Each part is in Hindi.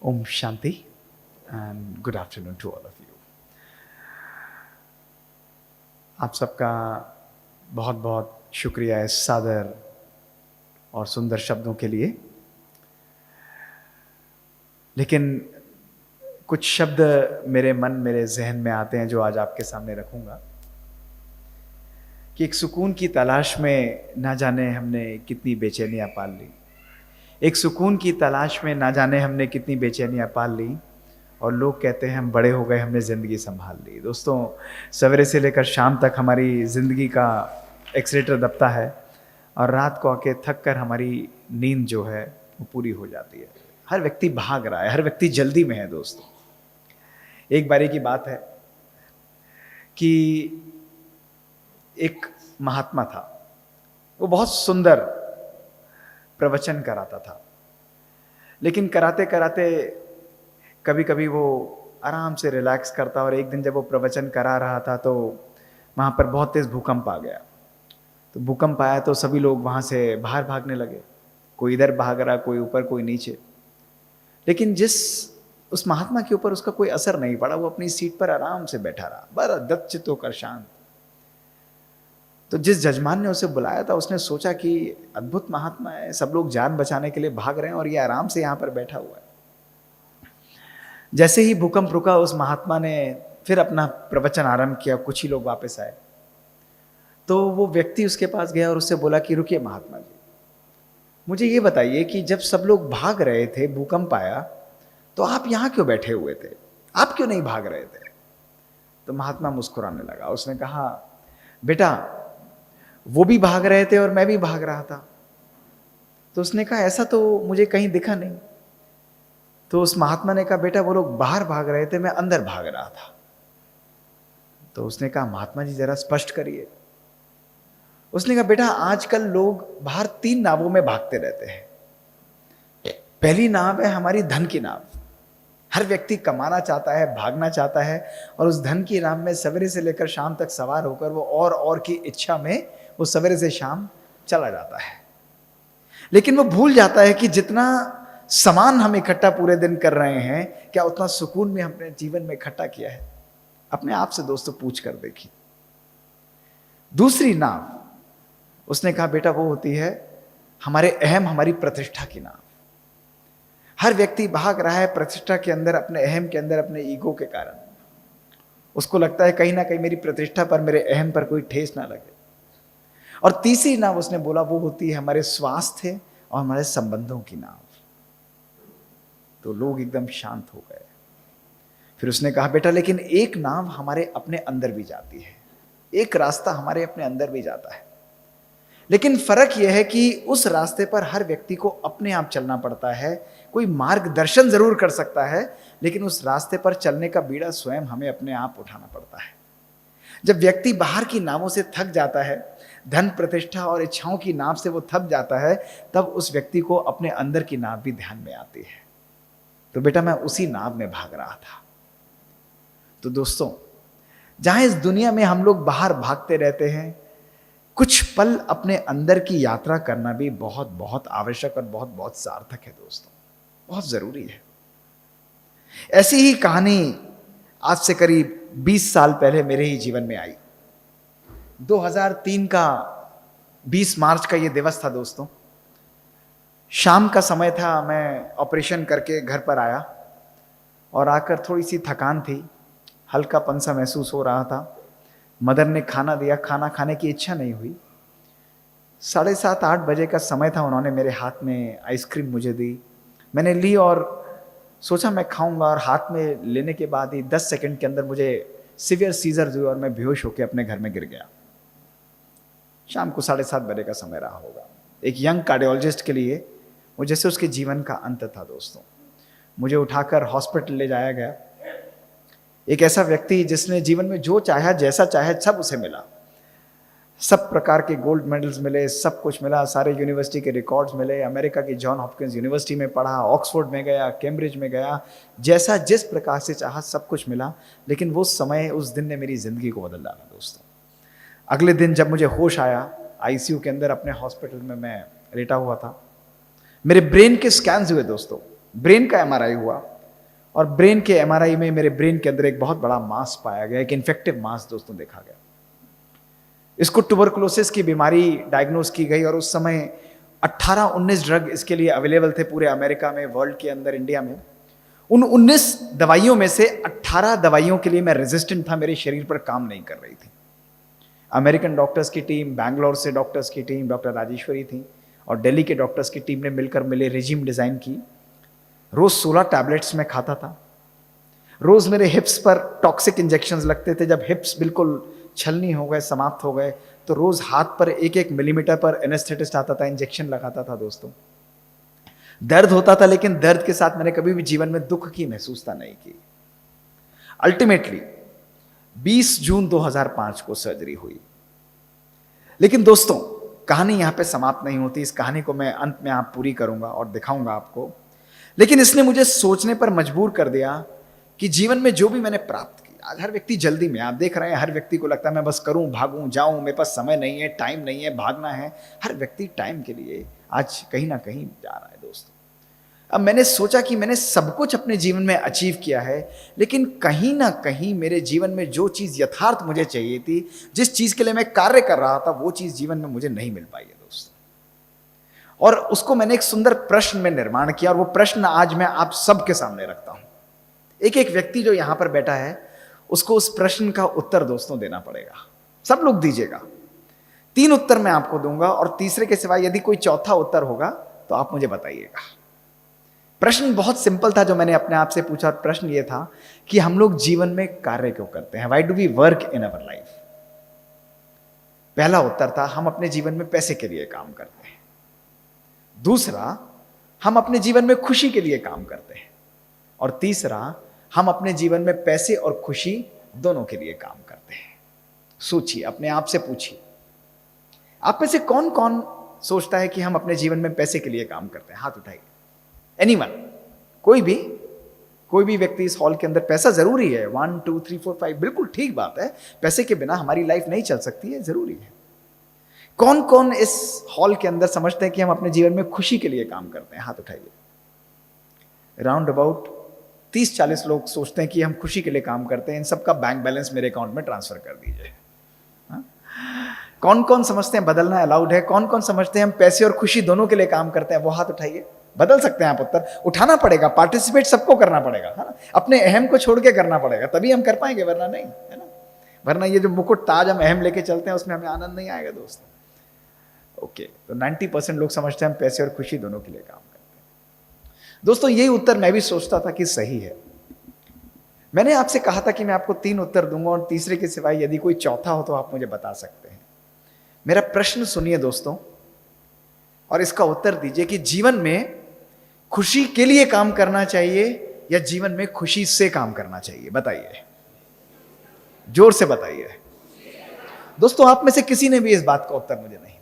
Om Shanti and good afternoon to all of you. आप सबका बहुत बहुत शुक्रिया इस सादर और सुंदर शब्दों के लिए। लेकिन कुछ शब्द मेरे मन मेरे जहन में आते हैं जो आज आपके सामने रखूंगा कि एक सुकून की तलाश में ना जाने हमने कितनी बेचैनियां पाल ली, एक सुकून की तलाश में ना जाने हमने कितनी बेचैनियां पाल ली, और लोग कहते हैं हम बड़े हो गए, हमने ज़िंदगी संभाल ली। दोस्तों, सवेरे से लेकर शाम तक हमारी ज़िंदगी का एक्सीलेटर दबता है और रात को आके थक कर हमारी नींद जो है वो पूरी हो जाती है। हर व्यक्ति भाग रहा है, हर व्यक्ति जल्दी में है। दोस्तों, एक बारी की बात है कि एक महात्मा था, वो बहुत सुंदर प्रवचन कराता था, लेकिन कराते कराते कभी कभी वो आराम से रिलैक्स करता। और एक दिन जब वो प्रवचन करा रहा था तो वहाँ पर बहुत तेज़ भूकंप आ गया। तो भूकंप आया तो सभी लोग वहाँ से बाहर भागने लगे, कोई इधर भाग रहा, कोई ऊपर, कोई नीचे। लेकिन उस महात्मा के ऊपर उसका कोई असर नहीं पड़ा। वो अपनी सीट पर आराम से बैठा रहा, बड़ा दत्तचित्त होकर शांत। तो जिस जजमान ने उसे बुलाया था उसने सोचा कि अद्भुत महात्मा है, सब लोग जान बचाने के लिए भाग रहे हैं और ये आराम से यहाँ पर बैठा हुआ है। जैसे ही भूकंप रुका, उस महात्मा ने फिर अपना प्रवचन आरंभ किया। कुछ ही लोग वापस आए तो वो व्यक्ति उसके पास गया और उससे बोला कि रुकिए महात्मा जी, मुझे ये बताइए कि जब सब लोग भाग रहे थे, भूकंप आया, तो आप यहाँ क्यों बैठे हुए थे, आप क्यों नहीं भाग रहे थे? तो महात्मा मुस्कुराने लगा। उसने कहा, बेटा वो भी भाग रहे थे और मैं भी भाग रहा था। तो उसने कहा, ऐसा तो मुझे कहीं दिखा नहीं। तो उस महात्मा ने कहा, बेटा वो लोग बाहर भाग रहे थे, मैं अंदर भाग रहा था। तो उसने कहा, महात्मा जी जरा स्पष्ट करिए। उसने कहा, बेटा आजकल लोग बाहर 3 नावों में भागते रहते हैं। पहली नाव है हमारी धन की नाव। हर व्यक्ति कमाना चाहता है, भागना चाहता है, और उस धन की नाव में सवेरे से लेकर शाम तक सवार होकर वो और की इच्छा में वो सवेरे से शाम चला जाता है। लेकिन वो भूल जाता है कि जितना सामान हम इकट्ठा पूरे दिन कर रहे हैं, क्या उतना सुकून में अपने जीवन में इकट्ठा किया है? अपने आप से दोस्तों पूछ कर देखिए। दूसरी नाव, उसने कहा, बेटा वो होती है हमारे अहम, हमारी प्रतिष्ठा की नाव। हर व्यक्ति भाग रहा है प्रतिष्ठा के अंदर, अपने अहम के अंदर, अपने ईगो के कारण। उसको लगता है कहीं ना कहीं मेरी प्रतिष्ठा पर, मेरे अहम पर कोई ठेस ना लगे। और तीसरी नाव उसने बोला वो होती है हमारे स्वास्थ्य और हमारे संबंधों की नाव। तो लोग एकदम शांत हो गए। फिर उसने कहा, बेटा लेकिन एक नाव हमारे अपने अंदर भी जाती है, एक रास्ता हमारे अपने अंदर भी जाता है। लेकिन फर्क यह है कि उस रास्ते पर हर व्यक्ति को अपने आप चलना पड़ता है। कोई मार्गदर्शन जरूर कर सकता है, लेकिन उस रास्ते पर चलने का बीड़ा स्वयं हमें अपने आप उठाना पड़ता है। जब व्यक्ति बाहर की नावों से थक जाता है, धन, प्रतिष्ठा और इच्छाओं की नाव से वो थक जाता है, तब उस व्यक्ति को अपने अंदर की नाव भी ध्यान में आती है। तो बेटा मैं उसी नाव में भाग रहा था। तो दोस्तों, जहां इस दुनिया में हम लोग बाहर भागते रहते हैं, कुछ पल अपने अंदर की यात्रा करना भी बहुत बहुत आवश्यक और बहुत बहुत सार्थक है। दोस्तों, बहुत जरूरी है। ऐसी ही कहानी आज से करीब 20 साल पहले मेरे ही जीवन में आई। 2003 का 20 मार्च का ये दिवस था। दोस्तों, शाम का समय था, मैं ऑपरेशन करके घर पर आया और आकर थोड़ी सी थकान थी, हल्का पंसा महसूस हो रहा था। मदर ने खाना दिया, खाना खाने की इच्छा नहीं हुई। 7:30-8 बजे का समय था। उन्होंने मेरे हाथ में आइसक्रीम मुझे दी, मैंने ली और सोचा मैं खाऊंगा, और हाथ में लेने के बाद ही 10 सेकंड के अंदर मुझे सीवियर सीजर्स हुए और मैं बेहोश होकर अपने घर में गिर गया। शाम को 7:30 बजे का समय रहा होगा। एक यंग कार्डियोलॉजिस्ट के लिए वो जैसे उसके जीवन का अंत था। दोस्तों, मुझे उठाकर हॉस्पिटल ले जाया गया। एक ऐसा व्यक्ति जिसने जीवन में जो चाहा, जैसा चाहे, सब उसे मिला। सब प्रकार के गोल्ड मेडल्स मिले, सब कुछ मिला, सारे यूनिवर्सिटी के रिकॉर्ड्स मिले। अमेरिका की जॉन हॉपकिंस यूनिवर्सिटी में पढ़ा, ऑक्सफोर्ड में गया, कैम्ब्रिज में गया, जैसा जिस प्रकार से चाहा सब कुछ मिला। लेकिन वो समय, उस दिन ने मेरी जिंदगी को बदल डाला। दोस्तों, अगले दिन जब मुझे होश आया, आईसीयू के अंदर अपने हॉस्पिटल में मैं लेटा हुआ था। मेरे ब्रेन के स्कैन्स हुए। दोस्तों, ब्रेन का एमआरआई हुआ और ब्रेन के एमआरआई में मेरे ब्रेन के अंदर एक बहुत बड़ा मास पाया गया, एक इन्फेक्टिव मास दोस्तों देखा गया। इसको ट्यूबरकुलोसिस की बीमारी डायग्नोस की गई और उस समय 18-19 ड्रग इसके लिए अवेलेबल थे पूरे अमेरिका में, वर्ल्ड के अंदर, इंडिया में। उन 19 दवाइयों में से 18 दवाइयों के लिए मैं रेजिस्टेंट था, मेरे शरीर पर काम नहीं कर रही थी। अमेरिकन डॉक्टर्स की टीम, बैंगलोर से डॉक्टर्स की टीम, डॉक्टर राजेश्वरी थी, और दिल्ली के डॉक्टर्स की टीम ने मिलकर मिले रेजिम डिजाइन की। रोज 16 टैबलेट्स में खाता था। रोज मेरे हिप्स पर टॉक्सिक इंजेक्शंस लगते थे। जब हिप्स बिल्कुल छलनी हो गए, समाप्त हो गए, तो रोज हाथ पर 1-1 मिलीमीटर पर एनेस्थेटिस्ट आता था, इंजेक्शन लगाता था दोस्तों। दर्द होता था, लेकिन दर्द के साथ मैंने कभी भी जीवन में दुख की महसूसता नहीं की। अल्टीमेटली 20 जून 2005 को सर्जरी हुई। लेकिन दोस्तों, कहानी यहां पे समाप्त नहीं होती। इस कहानी को मैं अंत में आप पूरी करूंगा और दिखाऊंगा आपको। लेकिन इसने मुझे सोचने पर मजबूर कर दिया कि जीवन में जो भी मैंने प्राप्त किया, आज हर व्यक्ति जल्दी में, आप देख रहे हैं, हर व्यक्ति को लगता है मैं बस करूं, भागूं, जाऊं, मेरे पास समय नहीं है, टाइम नहीं है, भागना है। हर व्यक्ति टाइम के लिए आज कहीं ना कहीं जा रहा है दोस्तों। अब मैंने सोचा कि मैंने सब कुछ अपने जीवन में अचीव किया है, लेकिन कहीं ना कहीं मेरे जीवन में जो चीज यथार्थ मुझे चाहिए थी, जिस चीज के लिए मैं कार्य कर रहा था, वो चीज जीवन में मुझे नहीं मिल पाई है दोस्तों। और उसको मैंने एक सुंदर प्रश्न में निर्माण किया, और वो प्रश्न आज मैं आप सबके सामने रखता हूं। एक एक व्यक्ति जो यहां पर बैठा है, उसको उस प्रश्न का उत्तर दोस्तों देना पड़ेगा। सब लोग दीजिएगा। 3 उत्तर मैं आपको दूंगा, और तीसरे के सिवाय यदि कोई चौथा उत्तर होगा तो आप मुझे बताइएगा। प्रश्न बहुत सिंपल था जो मैंने अपने आप से पूछा। प्रश्न ये था कि हम लोग जीवन में कार्य क्यों करते हैं? Why do we work in our life? पहला उत्तर था, हम अपने जीवन में पैसे के लिए काम करते हैं। दूसरा, हम अपने जीवन में खुशी के लिए काम करते हैं। और तीसरा, हम अपने जीवन में पैसे और खुशी दोनों के लिए काम करते हैं। सोचिए, अपने आप से पूछिए, आप में से कौन कौन सोचता है कि हम अपने जीवन में पैसे के लिए काम करते हैं? हाथ उठाइए। एनीवन? कोई भी व्यक्ति इस हॉल के अंदर? पैसा जरूरी है। 1 2 3 4 5, बिल्कुल ठीक बात है। पैसे के बिना हमारी लाइफ नहीं चल सकती है, जरूरी है। कौन कौन इस हॉल के अंदर समझते हैं कि हम अपने जीवन में खुशी के लिए काम करते हैं? हाथ उठाइए। राउंड अबाउट 30-40 लोग सोचते हैं कि हम खुशी के लिए काम करते हैं। इन सबका बैंक बैलेंस मेरे अकाउंट में ट्रांसफर कर दीजिए। कौन कौन समझते हैं बदलना अलाउड है? कौन कौन समझते हैं हम पैसे और खुशी दोनों के लिए काम करते हैं? वो हाथ उठाइए। बदल सकते हैं आप उत्तर, उठाना पड़ेगा, पार्टिसिपेट सबको करना पड़ेगा, है ना? अपने अहम को छोड़ के करना पड़ेगा, तभी हम कर पाएंगे, वरना नहीं, है ना? वरना ये जो मुकुट ताज हम अहम लेके चलते हैं, उसमें हमें आनंद नहीं आएगा दोस्तों। ओके, तो 90% लोग समझते हैं हम पैसे और खुशी दोनों के लिए काम करते हैं। दोस्तों, यही उत्तर मैं भी सोचता था कि सही है। मैंने आपसे कहा था कि मैं आपको 3 उत्तर दूंगा, और तीसरे के सिवाय यदि कोई चौथा हो तो आप मुझे बता सकते हैं। मेरा प्रश्न सुनिए दोस्तों, और इसका उत्तर दीजिए कि जीवन में खुशी के लिए काम करना चाहिए या जीवन में खुशी से काम करना चाहिए? बताइए, जोर से बताइए दोस्तों। आप में से किसी ने भी इस बात का उत्तर मुझे नहीं दिया।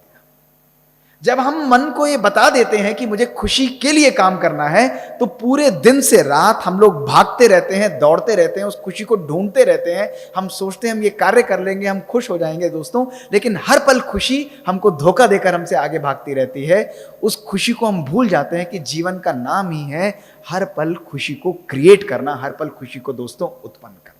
जब हम मन को ये बता देते हैं कि मुझे खुशी के लिए काम करना है, तो पूरे दिन से रात हम लोग भागते रहते हैं, दौड़ते रहते हैं, उस खुशी को ढूंढते रहते हैं। हम सोचते हैं हम ये कार्य कर लेंगे, हम खुश हो जाएंगे दोस्तों, लेकिन हर पल खुशी हमको धोखा देकर हमसे आगे भागती रहती है। उस खुशी को हम भूल जाते हैं कि जीवन का नाम ही है हर पल खुशी को क्रिएट करना, हर पल खुशी को दोस्तों उत्पन्न करना।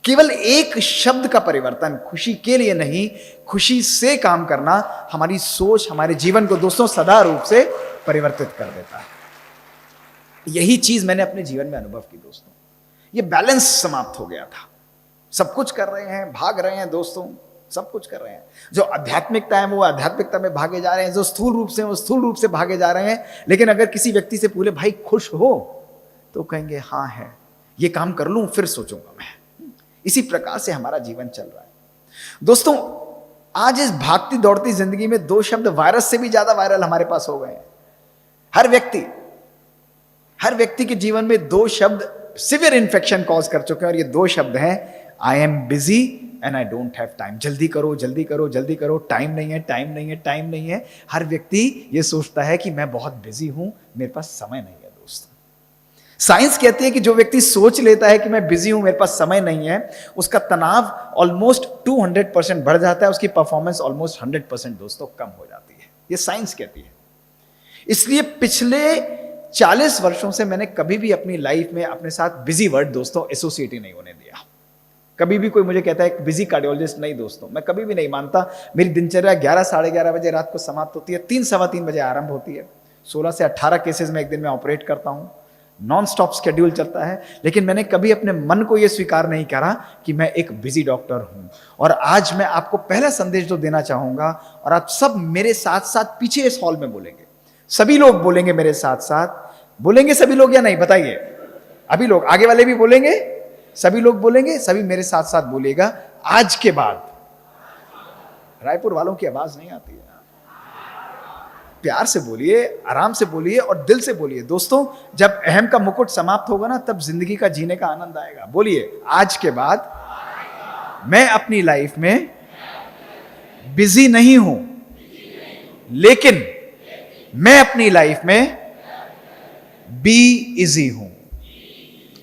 केवल एक शब्द का परिवर्तन, खुशी के लिए नहीं, खुशी से काम करना, हमारी सोच, हमारे जीवन को दोस्तों सदा रूप से परिवर्तित कर देता है। यही चीज मैंने अपने जीवन में अनुभव की दोस्तों। ये बैलेंस समाप्त हो गया था। सब कुछ कर रहे हैं, भाग रहे हैं दोस्तों, सब कुछ कर रहे हैं। जो आध्यात्मिकता है वो आध्यात्मिकता में भागे जा रहे हैं, जो स्थूल रूप से वो स्थूल रूप से भागे जा रहे हैं। लेकिन अगर किसी व्यक्ति से पूछे, भाई खुश हो? तो कहेंगे हाँ है, ये काम कर लूं फिर सोचूंगा मैं। इसी प्रकार से हमारा जीवन चल रहा है दोस्तों। आज इस भागती दौड़ती जिंदगी में 2 शब्द वायरस से भी ज्यादा वायरल हमारे पास हो गए हैं। हर व्यक्ति के जीवन में 2 शब्द सिवियर इंफेक्शन कॉज कर चुके हैं, और ये 2 शब्द हैं, I am busy and I don't have time. जल्दी करो, जल्दी करो, जल्दी करो, टाइम नहीं है, टाइम नहीं है, टाइम नहीं है। हर व्यक्ति ये सोचता है कि मैं बहुत बिजी हूं, मेरे पास समय नहीं है दोस्तों। साइंस कहती है कि जो व्यक्ति सोच लेता है कि मैं बिजी हूं, मेरे पास समय नहीं है, उसका तनाव ऑलमोस्ट 200% बढ़ जाता है, उसकी परफॉर्मेंस ऑलमोस्ट 100% दोस्तों कम हो जाती है। ये साइंस कहती है। इसलिए पिछले 40 वर्षों से मैंने कभी भी अपनी लाइफ में अपने साथ बिजी वर्ड दोस्तों एसोसिएट ही नहीं होने दिया। कभी भी कोई मुझे कहता है एक बिजी कार्डियोलॉजिस्ट, नहीं दोस्तों, मैं कभी भी नहीं मानता। मेरी दिनचर्या 11 साढ़े 11 बजे रात को समाप्त होती है, 3 सवा 3 बजे आरंभ होती है। 16 से 18 केसेस में एक दिन में ऑपरेट करता हूं, नॉन स्टॉप शेड्यूल चलता है। लेकिन मैंने कभी अपने मन को यह स्वीकार नहीं करा कि मैं एक बिजी डॉक्टर हूं। और आज मैं आपको पहला संदेश जो देना चाहूंगा, और आप सब मेरे साथ साथ पीछे इस हॉल में बोलेंगे, सभी लोग बोलेंगे मेरे साथ साथ। बोलेंगे सभी लोग या नहीं, बताइए। अभी लोग आगे वाले भी बोलेंगे, सभी लोग बोलेंगे, सभी मेरे साथ साथ बोलिएगा, आज के बाद। रायपुर वालों की आवाज नहीं आती है, प्यार से बोलिए, आराम से बोलिए और दिल से बोलिए। दोस्तों, जब अहम का मुकुट समाप्त होगा ना, तब जिंदगी का जीने का आनंद आएगा। बोलिए, आज के बाद मैं अपनी लाइफ में बिजी नहीं हूं, लेकिन मैं अपनी लाइफ में बी इजी हूं।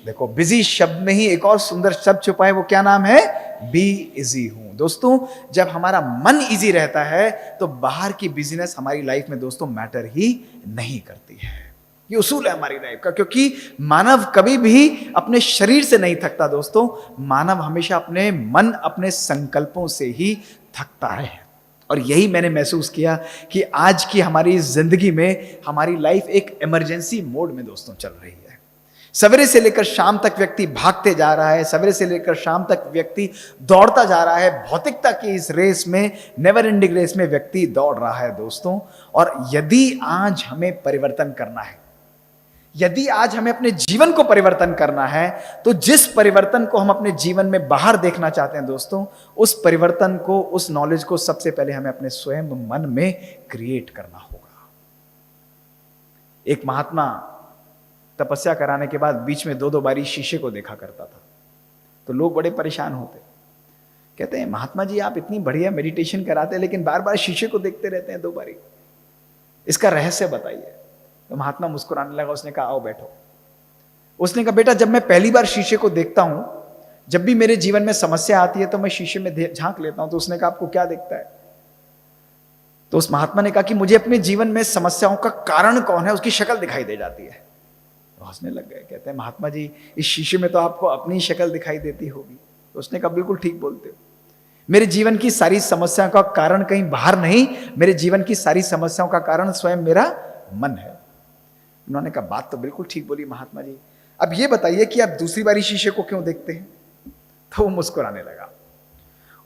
देखो, बिजी शब्द में ही एक और सुंदर शब्द छुपा है, वो क्या नाम है? बी इजी हूं। दोस्तों, जब हमारा मन इजी रहता है तो बाहर की बिजीनेस हमारी लाइफ में दोस्तों मैटर ही नहीं करती है। ये उसूल है हमारी लाइफ का, क्योंकि मानव कभी भी अपने शरीर से नहीं थकता दोस्तों, मानव हमेशा अपने मन, अपने संकल्पों से ही थकता है। और यही मैंने महसूस किया कि आज की हमारी जिंदगी में हमारी लाइफ एक इमरजेंसी मोड में दोस्तों चल रही है। सवेरे से लेकर शाम तक व्यक्ति भागते जा रहा है, सवेरे से लेकर शाम तक व्यक्ति दौड़ता जा रहा है। भौतिकता की इस रेस में, नेवर एंडिंग रेस में व्यक्ति दौड़ रहा है दोस्तों। और यदि आज हमें परिवर्तन करना है, यदि आज हमें अपने जीवन को परिवर्तन करना है, तो जिस परिवर्तन को हम अपने जीवन में बाहर देखना चाहते हैं दोस्तों, उस परिवर्तन को, उस नॉलेज को सबसे पहले हमें अपने स्वयं मन में क्रिएट करना होगा। एक महात्मा तपस्या कराने के बाद बीच में 2-2 बारी शीशे को देखा करता था, तो लोग बड़े परेशान होते। कहते हैं, महात्मा जी आप इतनी बढ़िया मेडिटेशन कराते हैं, लेकिन बार बार शीशे को देखते रहते हैं 2 बारी, इसका रहस्य बताइए। तो महात्मा मुस्कुराने लगा, उसने कहा आओ बैठो। उसने कहा बेटा, जब मैं पहली बार शीशे को देखता हूं, जब भी मेरे जीवन में समस्या आती है तो मैं शीशे में झांक लेता हूं। तो उसने कहा आपको क्या दिखता है? तो उस महात्मा ने कहा कि मुझे अपने जीवन में समस्याओं का कारण कौन है उसकी शक्ल दिखाई दे जाती है। तो हंसने लग गए, कहते हैं महात्मा जी इस शीशे में तो आपको अपनी शक्ल दिखाई देती होगी। तो उसने कहा बिल्कुल ठीक बोलते हो, मेरे जीवन की सारी समस्याओं का कारण कहीं बाहर नहीं, मेरे जीवन की सारी समस्याओं का कारण स्वयं मेरा मन है। उन्होंने कहा बात तो बिल्कुल ठीक बोली महात्मा जी, अब ये बताइए कि आप दूसरी बारी शीशे को क्यों देखते हैं? तो वो मुस्कुराने लगा।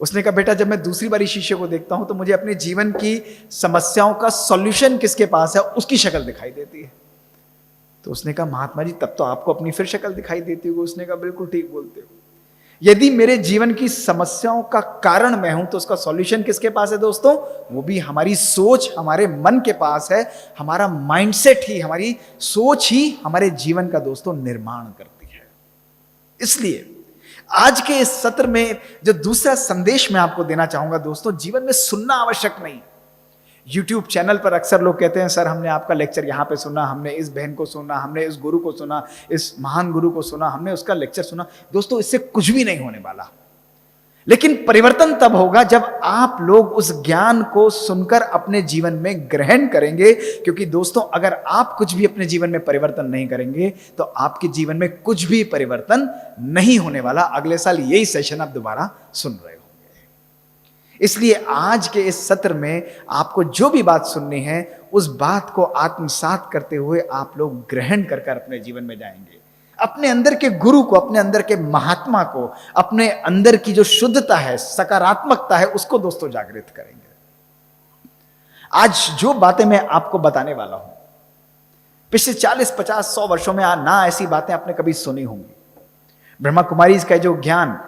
उसने कहा बेटा, जब मैं दूसरी बारी शीशे को देखता हूं तो मुझे अपने जीवन की समस्याओं का सॉल्यूशन किसके पास है उसकी शक्ल दिखाई देती है। तो उसने कहा महात्मा जी तब तो आपको अपनी फिर शक्ल दिखाई देती होगी। उसने कहा बिल्कुल ठीक बोलते हो, यदि मेरे जीवन की समस्याओं का कारण मैं हूं तो उसका सॉल्यूशन किसके पास है दोस्तों? वो भी हमारी सोच, हमारे मन के पास है। हमारा माइंडसेट ही, हमारी सोच ही हमारे जीवन का दोस्तों निर्माण करती है। इसलिए आज के इस सत्र में जो दूसरा संदेश मैं आपको देना चाहूंगा दोस्तों, जीवन में सुनना आवश्यक नहीं। YouTube चैनल पर अक्सर लोग कहते हैं सर हमने आपका लेक्चर यहाँ पे सुना, हमने इस बहन को सुना, हमने इस गुरु को सुना, इस महान गुरु को सुना, हमने उसका लेक्चर सुना। दोस्तों इससे कुछ भी नहीं होने वाला। लेकिन परिवर्तन तब होगा जब आप लोग उस ज्ञान को सुनकर अपने जीवन में ग्रहण करेंगे। क्योंकि दोस्तों अगर आप कुछ भी अपने जीवन में परिवर्तन नहीं करेंगे तो आपके जीवन में कुछ भी परिवर्तन नहीं होने वाला। अगले साल यही सेशन आप दोबारा सुन रहे हो। इसलिए आज के इस सत्र में आपको जो भी बात सुननी है उस बात को आत्मसात करते हुए आप लोग ग्रहण कर अपने जीवन में जाएंगे। अपने अंदर के गुरु को, अपने अंदर के महात्मा को, अपने अंदर की जो शुद्धता है, सकारात्मकता है, उसको दोस्तों जागृत करेंगे। आज जो बातें मैं आपको बताने वाला हूं, पिछले 40, 50, 100 वर्षों में ना ऐसी बातें आपने कभी सुनी होंगी। ब्रह्मा कुमारी का जो ज्ञान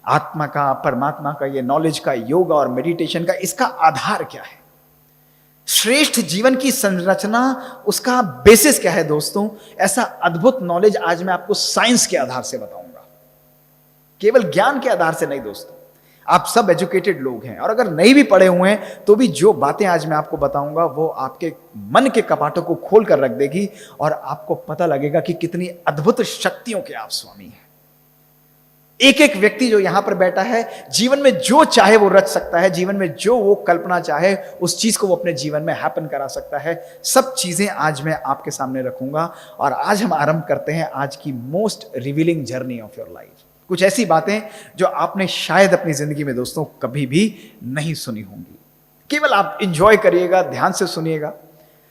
आत्मा का, परमात्मा का, ये नॉलेज का, योगा और मेडिटेशन का, इसका आधार क्या है? श्रेष्ठ जीवन की संरचना, उसका बेसिस क्या है दोस्तों? ऐसा अद्भुत नॉलेज आज मैं आपको साइंस के आधार से बताऊंगा, केवल ज्ञान के आधार से नहीं दोस्तों। आप सब एजुकेटेड लोग हैं और अगर नहीं भी पढ़े हुए हैं तो भी जो बातें आज मैं आपको बताऊंगा वो आपके मन के कपाटों को खोल कर रख देगी और आपको पता लगेगा कि कितनी अद्भुत शक्तियों के आप स्वामी हैं। एक एक व्यक्ति जो यहां पर बैठा है, जीवन में जो चाहे वो रच सकता है, जीवन में जो वो कल्पना चाहे उस चीज को वो अपने जीवन में हैपन करा सकता है। सब चीजें आज मैं आपके सामने रखूंगा और आज हम आरंभ करते हैं आज की most revealing journey of your life. कुछ ऐसी बातें जो आपने शायद अपनी जिंदगी में दोस्तों कभी भी नहीं सुनी होंगी। केवल आप इंजॉय करिएगा, ध्यान से सुनिएगा।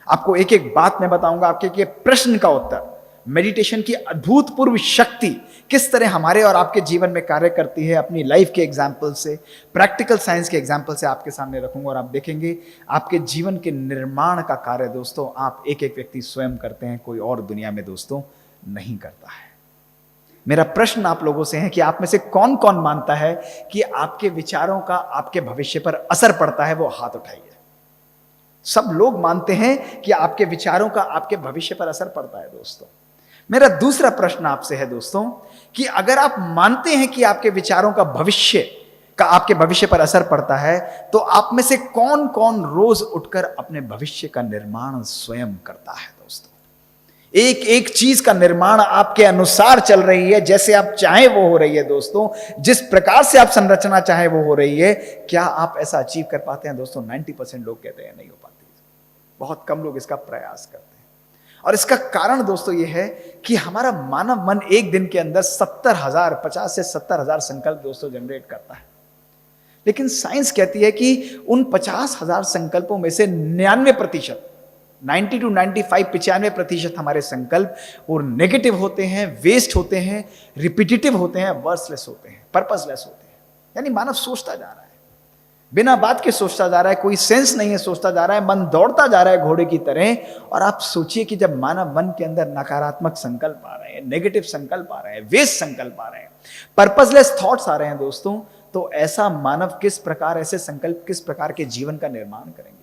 आपको एक एक बात मैं बताऊंगा, आपके एक प्रश्न का उत्तर। मेडिटेशन की अभूतपूर्व शक्ति किस तरह हमारे और आपके जीवन में कार्य करती है, अपनी लाइफ के एग्जाम्पल से, प्रैक्टिकल साइंस के एग्जाम्पल से आपके सामने रखूंगा और आप देखेंगे आपके जीवन के निर्माण का कार्य दोस्तों आप एक एक व्यक्ति स्वयं करते हैं, कोई और दुनिया में दोस्तों नहीं करता है। मेरा प्रश्न आप लोगों से है कि आप में से कौन कौन मानता है कि आपके विचारों का आपके भविष्य पर असर पड़ता है? वो हाथ उठाइए। सब लोग मानते हैं कि आपके विचारों का आपके भविष्य पर असर पड़ता है दोस्तों। मेरा दूसरा प्रश्न आपसे है दोस्तों कि अगर आप मानते हैं कि आपके विचारों का आपके भविष्य पर असर पड़ता है, तो आप में से कौन कौन रोज उठकर अपने भविष्य का निर्माण स्वयं करता है दोस्तों? एक एक चीज का निर्माण आपके अनुसार चल रही है, जैसे आप चाहें वो हो रही है दोस्तों, जिस प्रकार से आप संरचना चाहें वो हो रही है। क्या आप ऐसा अचीव कर पाते हैं दोस्तों? 90% लोग कहते हैं नहीं हो पाती। बहुत कम लोग इसका प्रयास करते हैं और इसका कारण दोस्तों ये है कि हमारा मानव मन एक दिन के अंदर 70,000 50 से 70,000 संकल्प दोस्तों जनरेट करता है। लेकिन साइंस कहती है कि उन 50,000 संकल्पों में से 99% 90 to 95% हमारे संकल्प और नेगेटिव होते हैं, वेस्ट होते हैं, रिपीटेटिव होते हैं, वर्सलेस होते हैं, पर्पसलेस होते हैं। यानी मानव सोचता जा रहा है, बिना बात के सोचता जा रहा है, कोई सेंस नहीं है, सोचता जा रहा है, मन दौड़ता जा रहा है घोड़े की तरह। और आप सोचिए कि जब मानव मन के अंदर नकारात्मक संकल्प आ रहे हैं, नेगेटिव संकल्प आ रहे हैं, वेस्ट संकल्प आ रहे हैं, पर्पसलेस थॉट्स आ रहे हैं दोस्तों, तो ऐसा मानव किस प्रकार, ऐसे संकल्प किस प्रकार के जीवन का निर्माण करेंगे?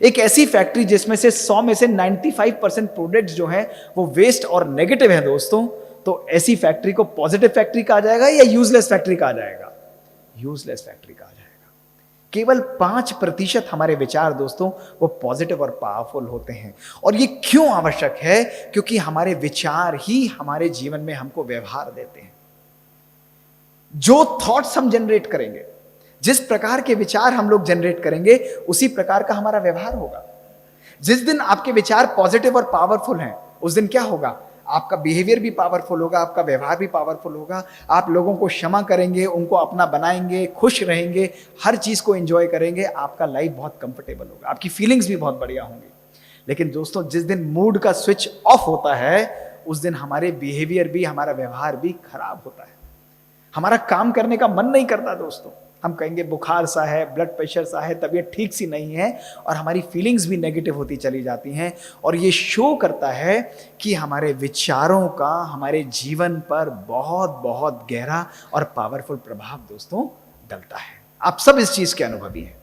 एक ऐसी फैक्ट्री जिसमें से 100 में से 95% प्रोडक्ट्स जो हैं वो वेस्ट और नेगेटिव हैं दोस्तों, तो ऐसी फैक्ट्री को पॉजिटिव फैक्ट्री कहा जाएगा या यूजलेस फैक्ट्री कहा जाएगा? यूजलेस फैक्ट्री कहा जाएगा। केवल 5% हमारे विचार दोस्तों वो पॉजिटिव और पावरफुल होते हैं। और ये क्यों आवश्यक है? क्योंकि हमारे विचार ही हमारे जीवन में हमको व्यवहार देते हैं। जो थॉट्स हम जनरेट करेंगे, जिस प्रकार के विचार हम लोग जनरेट करेंगे, उसी प्रकार का हमारा व्यवहार होगा। जिस दिन आपके विचार पॉजिटिव और पावरफुल हैं, उस दिन क्या होगा? आपका बिहेवियर भी पावरफुल होगा, आपका व्यवहार भी पावरफुल होगा। आप लोगों को क्षमा करेंगे, उनको अपना बनाएंगे, खुश रहेंगे, हर चीज को एंजॉय करेंगे। आपका लाइफ बहुत कंफर्टेबल होगा, आपकी फीलिंग्स भी बहुत बढ़िया होंगी। लेकिन दोस्तों जिस दिन मूड का स्विच ऑफ होता है, उस दिन हमारे बिहेवियर भी, हमारा व्यवहार भी खराब होता है। हमारा काम करने का मन नहीं करता दोस्तों। हम कहेंगे बुखार सा है, ब्लड प्रेशर सा है, तबीयत ठीक सी नहीं है, और हमारी फीलिंग्स भी नेगेटिव होती चली जाती हैं। और ये शो करता है कि हमारे विचारों का हमारे जीवन पर बहुत बहुत गहरा और पावरफुल प्रभाव दोस्तों डलता है। आप सब इस चीज के अनुभवी हैं।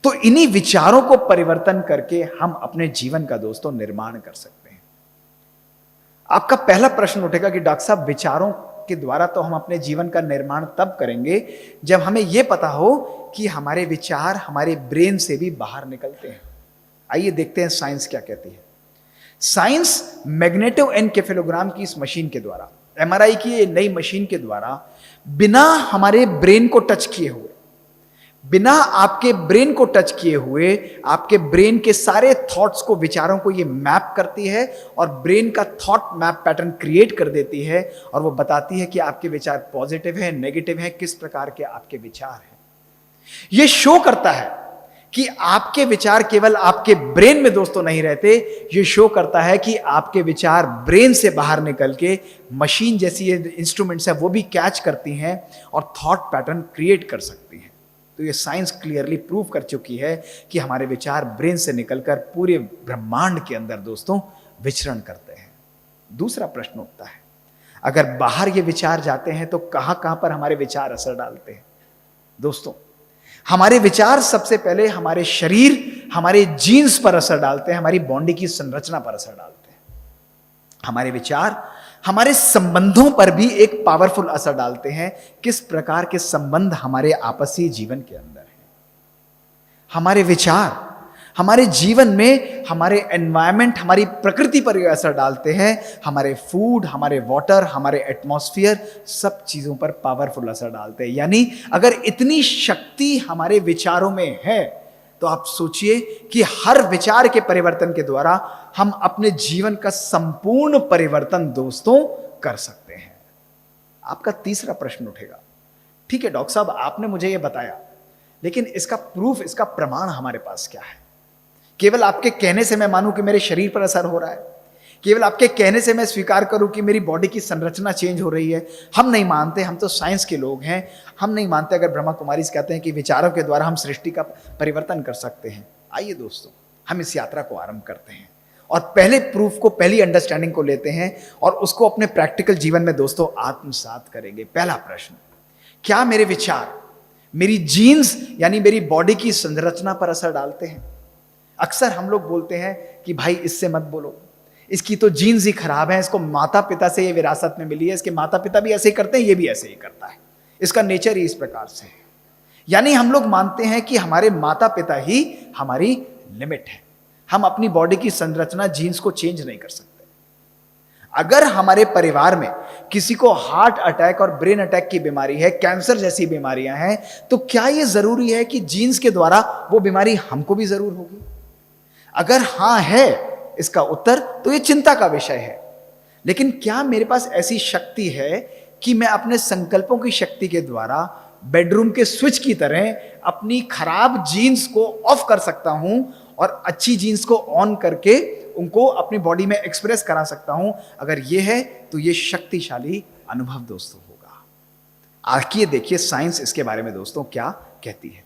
तो इन्हीं विचारों को परिवर्तन करके हम अपने जीवन का दोस्तों निर्माण कर सकते हैं। आपका पहला प्रश्न उठेगा कि डॉक्टर साहब, विचारों के द्वारा तो हम अपने जीवन का निर्माण तब करेंगे जब हमें यह पता हो कि हमारे विचार हमारे ब्रेन से भी बाहर निकलते हैं। आइए देखते हैं साइंस क्या कहती है। साइंस मैग्नेटोएन्केफेलोग्राम की इस मशीन के द्वारा, एमआरआई की ये नई मशीन के द्वारा, बिना हमारे ब्रेन को टच किए हुए, बिना आपके ब्रेन को टच किए हुए, आपके ब्रेन के सारे थॉट्स को, विचारों को ये मैप करती है और ब्रेन का थॉट मैप पैटर्न क्रिएट कर देती है। और वो बताती है कि आपके विचार पॉजिटिव है, नेगेटिव है, किस प्रकार के आपके विचार हैं। ये शो करता है कि आपके विचार केवल आपके ब्रेन में दोस्तों नहीं रहते, ये शो करता है कि आपके विचार ब्रेन से बाहर निकल के मशीन जैसी ये इंस्ट्रूमेंट्स है वो भी कैच करती हैं और थॉट पैटर्न क्रिएट कर सकती हैं। तो ये साइंस क्लियरली प्रूव कर चुकी है कि हमारे विचार ब्रेन से निकलकर पूरे ब्रह्मांड के अंदर दोस्तों विचरण करते हैं। दूसरा प्रश्न उठता है, अगर बाहर ये विचार जाते हैं तो कहां कहां पर हमारे विचार असर डालते हैं? दोस्तों हमारे विचार सबसे पहले हमारे शरीर, हमारे जीन्स पर असर डालते हैं, हमारी बॉडी की संरचना पर असर डालते हैं। हमारे विचार हमारे संबंधों पर भी एक पावरफुल असर डालते हैं। किस प्रकार के संबंध हमारे आपसी जीवन के अंदर हैं। हमारे विचार हमारे जीवन में हमारे एनवायरनमेंट, हमारी प्रकृति पर ये असर डालते हैं। हमारे फूड, हमारे वाटर, हमारे एटमॉस्फेयर, सब चीजों पर पावरफुल असर डालते हैं। यानी अगर इतनी शक्ति हमारे विचारों में है तो आप सोचिए कि हर विचार के परिवर्तन के द्वारा हम अपने जीवन का संपूर्ण परिवर्तन दोस्तों कर सकते हैं। आपका तीसरा प्रश्न उठेगा, ठीक है डॉक्टर साहब आपने मुझे यह बताया, लेकिन इसका प्रूफ, इसका प्रमाण हमारे पास क्या है? केवल आपके कहने से मैं मानूं कि मेरे शरीर पर असर हो रहा है, केवल आपके कहने से मैं स्वीकार करूं कि मेरी बॉडी की संरचना चेंज हो रही है? हम नहीं मानते, हम तो साइंस के लोग हैं, हम नहीं मानते अगर ब्रह्मा कुमारी कहते हैं कि विचारों के द्वारा हम सृष्टि का परिवर्तन कर सकते हैं। आइए दोस्तों, हम इस यात्रा को आरंभ करते हैं और पहले प्रूफ को, पहली अंडरस्टैंडिंग को लेते हैं और उसको अपने प्रैक्टिकल जीवन में दोस्तों आत्मसात करेंगे। पहला प्रश्न, क्या मेरे विचार मेरी जीन्स यानी मेरी बॉडी की संरचना पर असर डालते हैं? अक्सर हम लोग बोलते हैं कि भाई इससे मत बोलो, इसकी तो जीन्स ही खराब है, इसको माता पिता से ये विरासत में मिली है, इसके माता पिता भी ऐसे ही करते हैं, ये भी ऐसे ही करता है, इसका नेचर ही इस प्रकार से है। यानी हम लोग मानते हैं कि हमारे माता पिता ही हमारी लिमिट है, हम अपनी बॉडी की संरचना, जीन्स को चेंज नहीं कर सकते। अगर हमारे परिवार में किसी को हार्ट अटैक और ब्रेन अटैक की बीमारी है, कैंसर जैसी बीमारियां हैं, तो क्या यह जरूरी है कि जीन्स के द्वारा वो बीमारी हमको भी जरूर होगी? अगर हां है इसका उत्तर, तो यह चिंता का विषय है। लेकिन क्या मेरे पास ऐसी शक्ति है कि मैं अपने संकल्पों की शक्ति के द्वारा बेडरूम के स्विच की तरह अपनी खराब जीन्स को ऑफ कर सकता हूं और अच्छी जीन्स को ऑन करके उनको अपनी बॉडी में एक्सप्रेस करा सकता हूं? अगर यह है तो यह शक्तिशाली अनुभव दोस्तों होगा। आइए देखिए साइंस इसके बारे में दोस्तों क्या कहती है।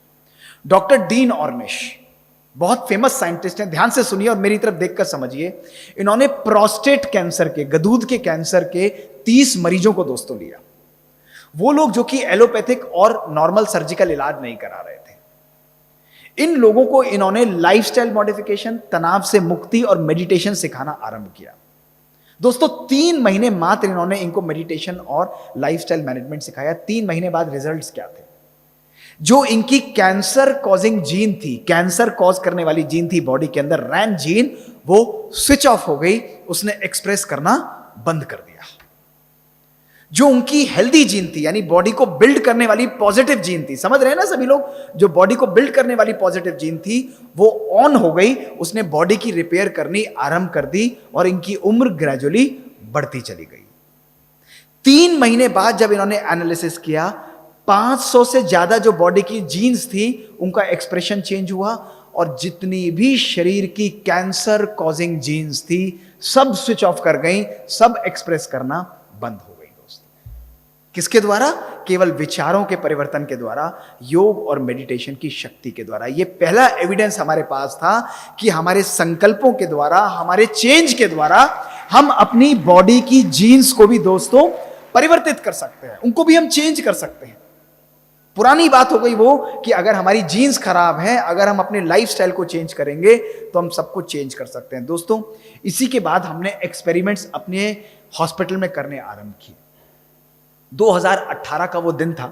डॉक्टर डीन ऑर्निश बहुत फेमस साइंटिस्ट हैं, ध्यान से सुनिए और मेरी तरफ देखकर समझिए। इन्होंने प्रोस्टेट कैंसर के, गदूद के कैंसर के 30 मरीजों को दोस्तों लिया। वो लोग जो कि एलोपैथिक और नॉर्मल सर्जिकल इलाज नहीं करा रहे थे। इन लोगों को इन्होंने लाइफस्टाइल मॉडिफिकेशन, तनाव से मुक्ति और मेडिटेशन सिखाना आरंभ किया। दोस्तों 3 महीने मात्र इन्होंने इनको मेडिटेशन और लाइफस्टाइल मैनेजमेंट सिखाया। 3 महीने बाद रिजल्ट्स क्या थे? जो इनकी कैंसर कॉजिंग जीन थी, कैंसर कॉज करने वाली जीन थी बॉडी के अंदर, रैन जीन, वो स्विच ऑफ हो गई, उसने एक्सप्रेस करना बंद कर दिया। जो उनकी हेल्दी जीन थी, यानी बॉडी को बिल्ड करने वाली पॉजिटिव जीन थी, समझ रहे हैं ना सभी लोग, जो बॉडी को बिल्ड करने वाली पॉजिटिव जीन थी वो ऑन हो गई, उसने बॉडी की रिपेयर करनी आरंभ कर दी और इनकी उम्र ग्रेजुअली बढ़ती चली गई। 3 महीने बाद जब इन्होंने एनालिसिस किया, 500 से ज्यादा जो बॉडी की जीन्स थी उनका एक्सप्रेशन चेंज हुआ और जितनी भी शरीर की कैंसर कॉजिंग जीन्स थी सब स्विच ऑफ कर गई, सब एक्सप्रेस करना बंद हो गई दोस्तों। किसके द्वारा? केवल विचारों के परिवर्तन के द्वारा, योग और मेडिटेशन की शक्ति के द्वारा। यह पहला एविडेंस हमारे पास था कि हमारे संकल्पों के द्वारा, हमारे चेंज के द्वारा हम अपनी बॉडी की जीन्स को भी दोस्तों परिवर्तित कर सकते हैं, उनको भी हम चेंज कर सकते हैं। पुरानी बात हो गई वो कि अगर हमारी जीन्स खराब है, अगर हम अपने लाइफस्टाइल को चेंज करेंगे तो हम सब कुछ चेंज कर सकते हैं दोस्तों। इसी के बाद हमने एक्सपेरिमेंट्स अपने हॉस्पिटल में करने आरंभ किए। 2018 का वो दिन था,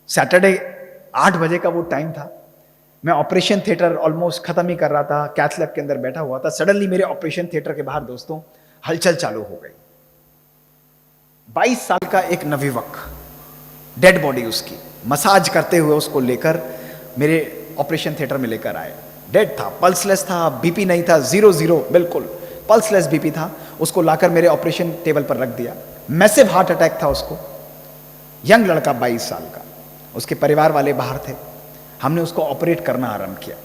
सैटरडे 8 बजे का वो टाइम था। मैं ऑपरेशन थिएटर ऑलमोस्ट खत्म ही कर रहा था, कैथ लैब के अंदर बैठा हुआ था। सडनली मेरे ऑपरेशन थिएटर के बाहर दोस्तों हलचल चालू हो गई। 22 साल का एक नवयुवक, डेड बॉडी उसकी, मसाज करते हुए उसको लेकर मेरे ऑपरेशन थिएटर में लेकर आए। डेड था, पल्सलेस था, बीपी नहीं था, 0 बिल्कुल पल्सलेस बीपी था। उसको लाकर मेरे ऑपरेशन टेबल पर रख दिया। मैसिव हार्ट अटैक था उसको, यंग लड़का 22 साल का। उसके परिवार वाले बाहर थे। हमने उसको ऑपरेट करना आरंभ किया,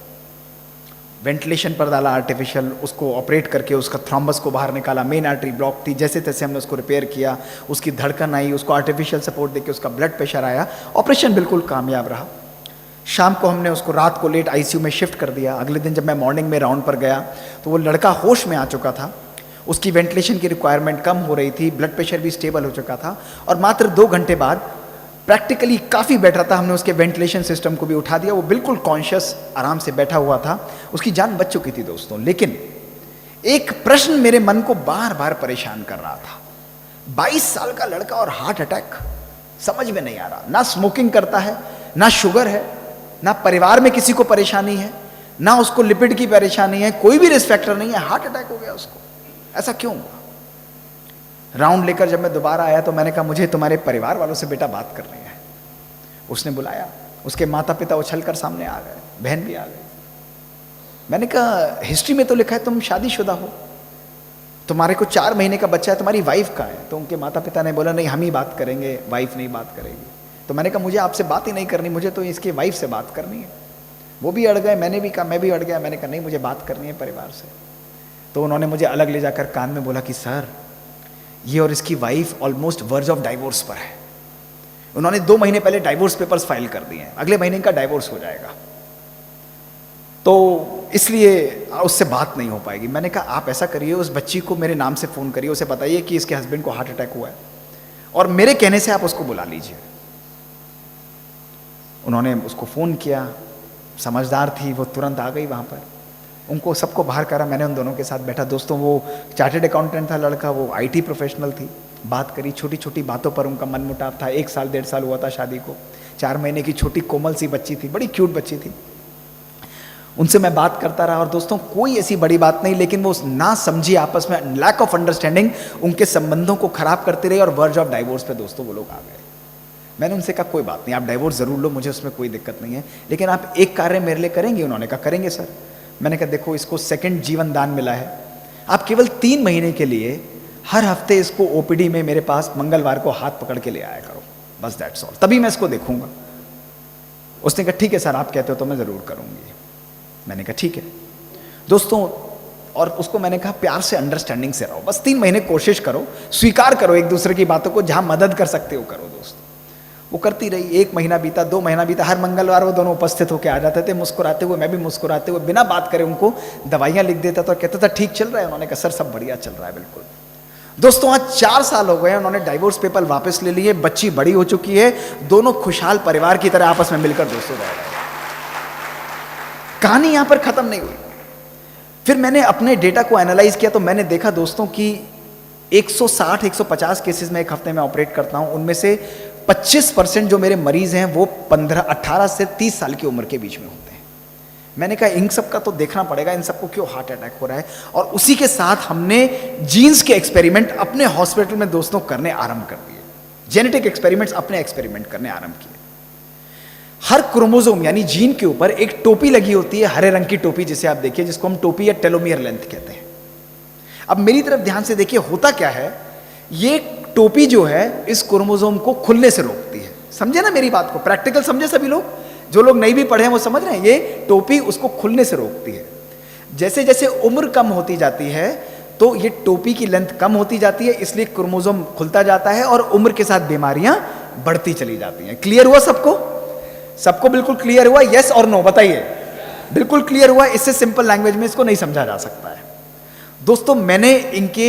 वेंटिलेशन पर डाला आर्टिफिशियल, उसको ऑपरेट करके उसका थ्रॉम्बस को बाहर निकाला। मेन आर्टरी ब्लॉक थी, जैसे तैसे हमने उसको रिपेयर किया। उसकी धड़कन आई, उसको आर्टिफिशियल सपोर्ट देके उसका ब्लड प्रेशर आया। ऑपरेशन बिल्कुल कामयाब रहा। शाम को हमने उसको रात को लेट आईसीयू में शिफ्ट कर दिया। अगले दिन जब मैं मॉर्निंग में राउंड पर गया तो वो लड़का होश में आ चुका था। उसकी वेंटिलेशन की रिक्वायरमेंट कम हो रही थी, ब्लड प्रेशर भी स्टेबल हो चुका था और मात्र 2 घंटे बाद प्रैक्टिकली काफ़ी बेटर था। हमने उसके वेंटिलेशन सिस्टम को भी उठा दिया। वो बिल्कुल कॉन्शियस आराम से बैठा हुआ था, उसकी जान बच चुकी थी दोस्तों। लेकिन एक प्रश्न मेरे मन को बार बार परेशान कर रहा था। 22 साल का लड़का और हार्ट अटैक, समझ में नहीं आ रहा। ना स्मोकिंग करता है, ना शुगर है, ना परिवार में किसी को परेशानी है, ना उसको लिपिड की परेशानी है, कोई भी रिस्क फैक्टर नहीं है, हार्ट अटैक हो गया उसको। ऐसा क्यों हुआ? राउंड लेकर जब मैं दोबारा आया तो मैंने कहा मुझे तुम्हारे परिवार वालों से बेटा बात करनी है। उसने बुलाया, उसके माता पिता उछलकर सामने आ गए, बहन भी आ गई। मैंने कहा हिस्ट्री में तो लिखा है तुम शादीशुदा हो, तुम्हारे को 4 महीने का बच्चा है, तुम्हारी वाइफ कहाँ है? तो उनके माता पिता ने बोला नहीं हम ही बात करेंगे, वाइफ नहीं बात करेगी। तो मैंने कहा मुझे आपसे बात ही नहीं करनी, मुझे तो इसकी वाइफ से बात करनी है। वो भी अड़ गए, मैंने भी कहा, मैं भी अड़ गया। मैंने कहा नहीं मुझे बात करनी है परिवार से। तो उन्होंने मुझे अलग ले जाकर कान में बोला कि सर ये और इसकी wife almost verge of divorce पर है। उन्होंने 2 महीने पहले डाइवोर्स पेपर्स फाइल कर दिए हैं, अगले महीने का डाइवोर्स हो जाएगा, तो इसलिए उससे बात नहीं हो पाएगी। मैंने कहा आप ऐसा करिए, उस बच्ची को मेरे नाम से फ़ोन करिए, उसे बताइए कि इसके हस्बैंड को हार्ट अटैक हुआ है और मेरे कहने से आप उसको बुला लीजिए। उन्होंने उसको फ़ोन किया, समझदार थी वो, तुरंत आ गई वहाँ पर, उनको सबको बाहर करा। मैंने उन दोनों के साथ बैठा। दोस्तों वो चार्टर्ड अकाउंटेंट था लड़का, वो IT प्रोफेशनल थी। बात करी, छोटी छोटी बातों पर उनका मनमुटाव था। 1 साल 1.5 साल हुआ था शादी को। 4 महीने की छोटी कोमल सी बच्ची थी, बड़ी क्यूट बच्ची थी। उनसे मैं बात करता रहा और दोस्तों कोई ऐसी बड़ी बात नहीं, लेकिन वो ना समझी आपस में, लैक ऑफ अंडरस्टैंडिंग उनके संबंधों को खराब करते रहे और वर्ज ऑफ डाइवोर्स पे दोस्तों वो लोग आ गए। मैंने उनसे कहा कोई बात नहीं, आप डाइवोर्स ज़रूर लो, मुझे उसमें कोई दिक्कत नहीं है, लेकिन आप एक कार्य मेरे लिए करेंगे? उन्होंने कहा करेंगे सर। मैंने कहा देखो इसको 2nd जीवन दान मिला है, आप केवल 3 महीने के लिए हर हफ्ते इसको OPD में मेरे पास मंगलवार को हाथ पकड़ के ले आया करो, बस दैट्स ऑल, तभी मैं इसको देखूंगा। उसने कहा ठीक है सर, आप कहते हो तो मैं ज़रूर करूँगी। मैंने कहा ठीक है। दोस्तों और उसको मैंने कहा प्यार से अंडरस्टैंडिंग से रहो, बस 3 महीने कोशिश करो, स्वीकार करो एक दूसरे की बातों को, जहाँ मदद कर सकते हो करो। दोस्त वो करती रही। 1 महीना बीता, 2 महीना बीता, हर मंगलवार वो दोनों उपस्थित होकर आ जाते थे, मुस्कुराते हुए, मैं भी मुस्कुराते हुए, बिना बात करे उनको दवाइयाँ लिख देता था, कहता था ठीक चल रहा है? उन्होंने कहा सर सब बढ़िया चल रहा है बिल्कुल। दोस्तों आज 4 साल हो गए, उन्होंने डाइवोर्स पेपर वापस ले लिए, बच्ची बड़ी हो चुकी है, दोनों खुशहाल परिवार की तरह आपस में मिलकर दोस्तों रह रहे हैं। कहानी यहां पर खत्म नहीं हुई। फिर मैंने अपने डेटा को एनालाइज किया तो मैंने देखा दोस्तों कि 160-150 केसेस में एक हफ्ते में ऑपरेट करता हूं, उनमें से 25% जो मेरे मरीज हैं वो 18 से 30 साल की उम्र के बीच में होते हैं। मैंने कहा इन सब का तो देखना पड़ेगा, इन सबको क्यों हार्ट अटैक हो रहा है। और उसी के साथ हमने जीन्स के एक्सपेरिमेंट अपने हॉस्पिटल में दोस्तों करने आरंभ कर दिए। जेनेटिक एक्सपेरिमेंट्स अपने एक्सपेरिमेंट करने आरंभ किए। हर क्रोमोसोम यानी जीन के ऊपर एक टोपी लगी होती है, हरे रंग की टोपी जिसे आप देखिए, जिसको हम टोपी या टेलोमियर लेंथ कहते हैं। अब मेरी तरफ ध्यान से देखिए, होता क्या है, ये टोपी जो है इस क्रोमोसोम को खुलने से रोकती है। समझे ना मेरी बात को? प्रैक्टिकल समझे सभी लोग? जो लोग नहीं भी पढ़े हैं वो समझ रहे हैं, ये टोपी उसको खुलने से रोकती है। जैसे जैसे उम्र कम होती जाती है तो ये टोपी की लेंथ कम होती जाती है, इसलिए क्रोमोसोम खुलता जाता है और उम्र के साथ बीमारियां बढ़ती चली जाती हैं। क्लियर हुआ सबको? सबको बिल्कुल क्लियर हुआ? यस और नो बताइए। बिल्कुल क्लियर हुआ। इससे सिंपल लैंग्वेज में इसको नहीं समझा जा सकता है। दोस्तों मैंने इनके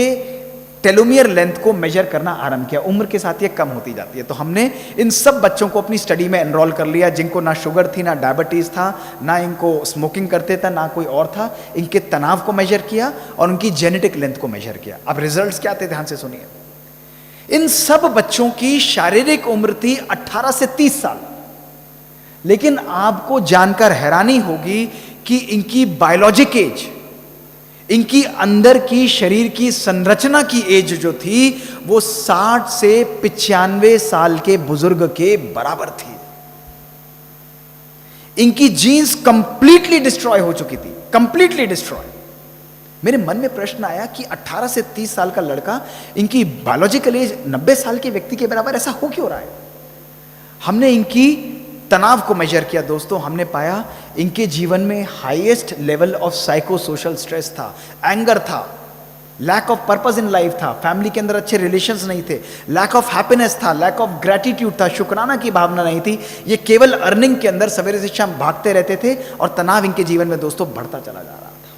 टेलोमियर लेंथ को मेजर करना आरंभ किया। उम्र के साथ ये कम होती जाती है, तो हमने इन सब बच्चों को अपनी स्टडी में एनरोल कर लिया, जिनको ना शुगर थी, ना डायबिटीज था, ना इनको स्मोकिंग करते थे, ना कोई और था। इनके तनाव को मेजर किया और उनकी जेनेटिक लेंथ को मेजर किया। अब रिजल्ट्स क्या थे, ध्यान से सुनिए। इन सब बच्चों की शारीरिक उम्र थी 18 से 30 साल, लेकिन आपको जानकर हैरानी होगी कि इनकी बायोलॉजिक एज, इनकी अंदर की शरीर की संरचना की एज जो थी वो 60 से 95 साल के बुजुर्ग के बराबर थी। इनकी जीन्स कंप्लीटली डिस्ट्रॉय हो चुकी थी, कंप्लीटली डिस्ट्रॉय। मेरे मन में प्रश्न आया कि 18 से 30 साल का लड़का, इनकी बायोलॉजिकल एज 90 साल के व्यक्ति के बराबर, ऐसा हो क्यों रहा है? हमने इनकी तनाव को मेजर किया। दोस्तों हमने पाया इनके जीवन में highest level of psychosocial stress था, एंगर था, lack of purpose in life था, फैमिली के अंदर अच्छे रिलेशंस नहीं थे, लैक ऑफ हैप्पीनेस था, लैक ऑफ ग्रेटिट्यूड था, शुक्राना की भावना नहीं थी। ये केवल अर्निंग के अंदर सवेरे से शाम भागते रहते थे और तनाव इनके जीवन में दोस्तों बढ़ता चला जा रहा था।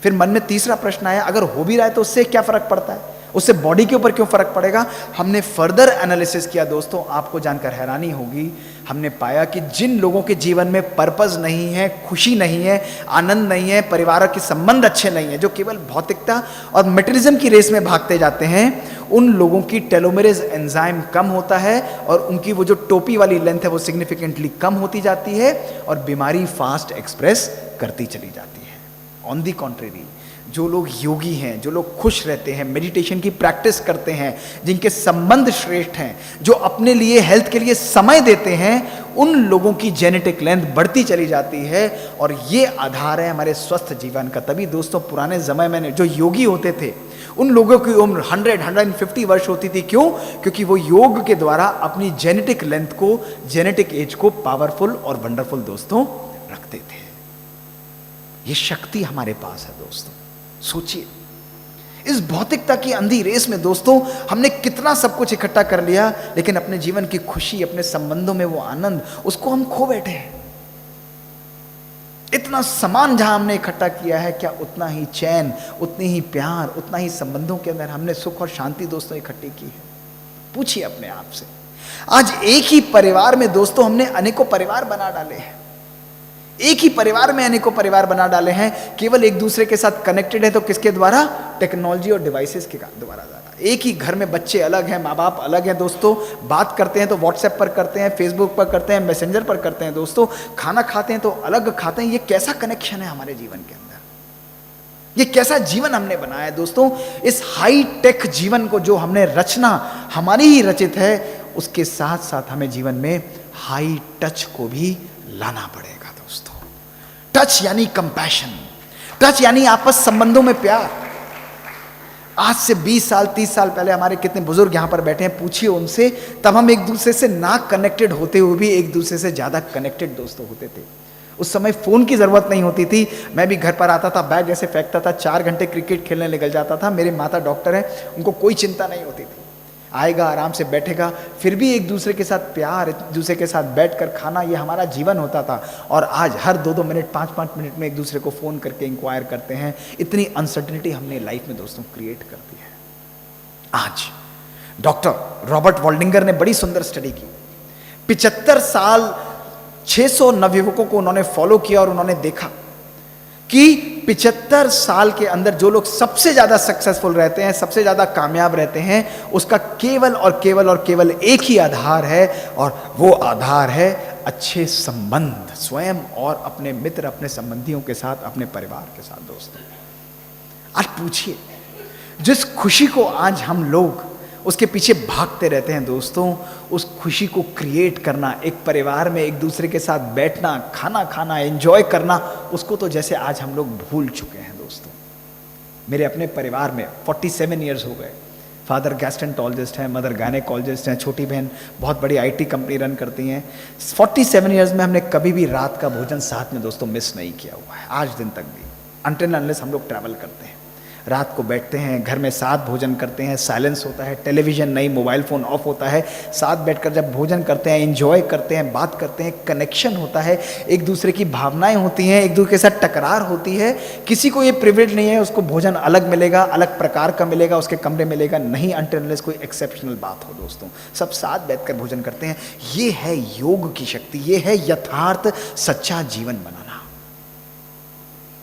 फिर मन में तीसरा प्रश्न आया, अगर हो भी रहा है तो उससे क्या फर्क पड़ता है, उससे बॉडी के ऊपर क्यों फर्क पड़ेगा? हमने फर्दर एनालिसिस किया। दोस्तों आपको जानकर हैरानी होगी, हमने पाया कि जिन लोगों के जीवन में पर्पस नहीं है, खुशी नहीं है, आनंद नहीं है, परिवार के संबंध अच्छे नहीं है, जो केवल भौतिकता और मटेरिज्म की रेस में भागते जाते हैं, उन लोगों की टेलोमेरेज एंजाइम कम होता है और उनकी वो जो टोपी वाली लेंथ है वो सिग्निफिकेंटली कम होती जाती है और बीमारी फास्ट एक्सप्रेस करती चली जाती है। ऑन दी कॉन्ट्रेरी, जो लोग योगी हैं, जो लोग खुश रहते हैं, मेडिटेशन की प्रैक्टिस करते हैं, जिनके संबंध श्रेष्ठ हैं, जो अपने लिए हेल्थ के लिए समय देते हैं, उन लोगों की जेनेटिक लेंथ बढ़ती चली जाती है और ये आधार है हमारे स्वस्थ जीवन का। तभी दोस्तों पुराने समय में जो योगी होते थे उन लोगों की उम्र 100-150 वर्ष होती थी। क्यों? क्योंकि वो योग के द्वारा अपनी जेनेटिक लेंथ को, जेनेटिक एज को पावरफुल और वंडरफुल दोस्तों रखते थे। ये शक्ति हमारे पास है दोस्तों। सोचिए, इस भौतिकता की अंधी रेस में दोस्तों हमने कितना सब कुछ इकट्ठा कर लिया, लेकिन अपने जीवन की खुशी, अपने संबंधों में वो आनंद, उसको हम खो बैठे हैं। इतना सामान जहां हमने इकट्ठा किया है, क्या उतना ही चैन, उतनी ही प्यार, उतना ही संबंधों के अंदर हमने सुख और शांति दोस्तों इकट्ठी की है? पूछिए अपने आप से। आज एक ही परिवार में दोस्तों हमने अनेकों परिवार बना डाले हैं। एक ही परिवार में अनेकों परिवार बना डाले हैं, केवल एक दूसरे के साथ कनेक्टेड है तो किसके द्वारा? टेक्नोलॉजी और डिवाइसेस के द्वारा। एक ही घर में बच्चे अलग हैं, माँ बाप अलग हैं दोस्तों, बात करते हैं तो व्हाट्सएप पर करते हैं, फेसबुक पर करते हैं, मैसेंजर पर करते हैं दोस्तों, खाना खाते हैं तो अलग खाते हैं। ये कैसा कनेक्शन है हमारे जीवन के अंदर? ये कैसा जीवन हमने बनाया है दोस्तों? इस हाई टेक जीवन को जो हमने रचना हमारी ही रचित है, उसके साथ साथ हमें जीवन में हाई टच को भी लाना पड़ेगा दोस्तों। टच यानी कंपैशन, टच यानी आपस संबंधों में प्यार। आज से 20 साल 30 साल पहले हमारे कितने बुजुर्ग यहां पर बैठे हैं, पूछिए उनसे, तब हम एक दूसरे से ना कनेक्टेड होते हुए भी एक दूसरे से ज्यादा कनेक्टेड दोस्तों होते थे। उस समय फोन की जरूरत नहीं होती थी। मैं भी घर पर आता था, बैग जैसे फेंकता था, 4 घंटे क्रिकेट खेलने निकल जाता था। मेरे माता डॉक्टर हैं, उनको कोई चिंता नहीं होती थी, आएगा आराम से बैठेगा, फिर भी एक दूसरे के साथ प्यार, एक दूसरे के साथ बैठकर खाना, ये हमारा जीवन होता था। और आज हर 2-2 मिनट 5-5 मिनट में एक दूसरे को फ़ोन करके इंक्वायर करते हैं। इतनी अनसर्टिनिटी हमने लाइफ में दोस्तों क्रिएट कर दी है। आज डॉक्टर रॉबर्ट वॉल्डिंगर ने बड़ी सुंदर स्टडी की। 75 साल 600 नवयुवकों को उन्होंने फॉलो किया और उन्होंने देखा कि 75 साल के अंदर जो लोग सबसे ज्यादा सक्सेसफुल रहते हैं, सबसे ज्यादा कामयाब रहते हैं, उसका केवल और केवल और केवल एक ही आधार है, और वो आधार है अच्छे संबंध, स्वयं और अपने मित्र, अपने संबंधियों के साथ, अपने परिवार के साथ दोस्तों। आज पूछिए, जिस खुशी को आज हम लोग उसके पीछे भागते रहते हैं दोस्तों, उस खुशी को क्रिएट करना, एक परिवार में एक दूसरे के साथ बैठना, खाना खाना, एंजॉय करना, उसको तो जैसे आज हम लोग भूल चुके हैं दोस्तों। मेरे अपने परिवार में 47 ईयर्स हो गए। फादर गैस्ट्रेंटोलॉजिस्ट हैं, मदर गायनेकोलॉजिस्ट हैं, छोटी बहन बहुत बड़ी IT कंपनी रन करती हैं। 47 ईयर्स में हमने कभी भी रात का भोजन साथ में दोस्तों मिस नहीं किया हुआ है, आज दिन तक भी। अनटिल अनलेस हम लोग ट्रैवल करते हैं, रात को बैठते हैं, घर में साथ भोजन करते हैं, साइलेंस होता है, टेलीविजन नहीं, मोबाइल फ़ोन ऑफ होता है, साथ बैठकर जब भोजन करते हैं, एंजॉय करते हैं, बात करते हैं, कनेक्शन होता है, एक दूसरे की भावनाएं होती हैं, एक दूसरे के साथ टकरार होती है। किसी को ये प्रिविलेज नहीं है उसको भोजन अलग मिलेगा, अलग प्रकार का मिलेगा, उसके कमरे मिलेगा नहीं, अनटिल अनलेस कोई एक्सेप्शनल बात हो दोस्तों। सब साथ बैठकर भोजन करते हैं। ये है योग की शक्ति, ये है यथार्थ सच्चा जीवन बनाना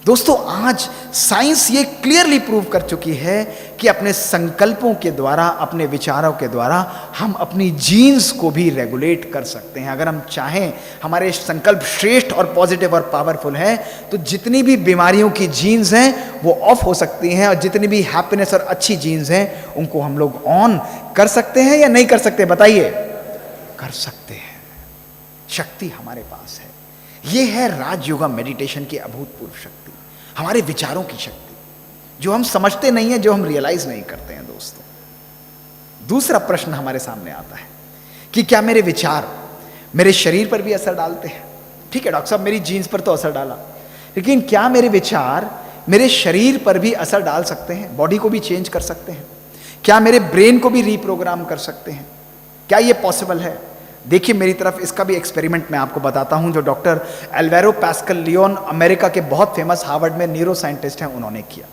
दोस्तों। आज साइंस ये क्लियरली प्रूव कर चुकी है कि अपने संकल्पों के द्वारा, अपने विचारों के द्वारा हम अपनी जीन्स को भी रेगुलेट कर सकते हैं। अगर हम चाहें, हमारे संकल्प श्रेष्ठ और पॉजिटिव और पावरफुल हैं, तो जितनी भी बीमारियों की जीन्स हैं वो ऑफ हो सकती हैं, और जितनी भी हैप्पीनेस और अच्छी जीन्स हैं उनको हम लोग ऑन कर सकते हैं या नहीं कर सकते? बताइए। कर सकते हैं। शक्ति हमारे पास है। ये है राजयोगा मेडिटेशन की अभूतपूर्व शक्ति, हमारे विचारों की शक्ति, जो हम समझते नहीं है, जो हम रियलाइज नहीं करते हैं दोस्तों। दूसरा प्रश्न हमारे सामने आता है कि क्या मेरे विचार मेरे शरीर पर भी असर डालते हैं? ठीक है डॉक्टर साहब, मेरी जीन्स पर तो असर डाला, लेकिन क्या मेरे विचार मेरे शरीर पर भी असर डाल सकते हैं, बॉडी को भी चेंज कर सकते हैं? क्या मेरे ब्रेन को भी रीप्रोग्राम कर सकते हैं? क्या ये पॉसिबल है? देखिए मेरी तरफ, इसका भी एक्सपेरिमेंट मैं आपको बताता हूं, जो डॉक्टर एल्वेरो पास्कल लियोन, अमेरिका के बहुत फेमस हार्वर्ड में न्यूरो साइंटिस्ट हैं, उन्होंने किया।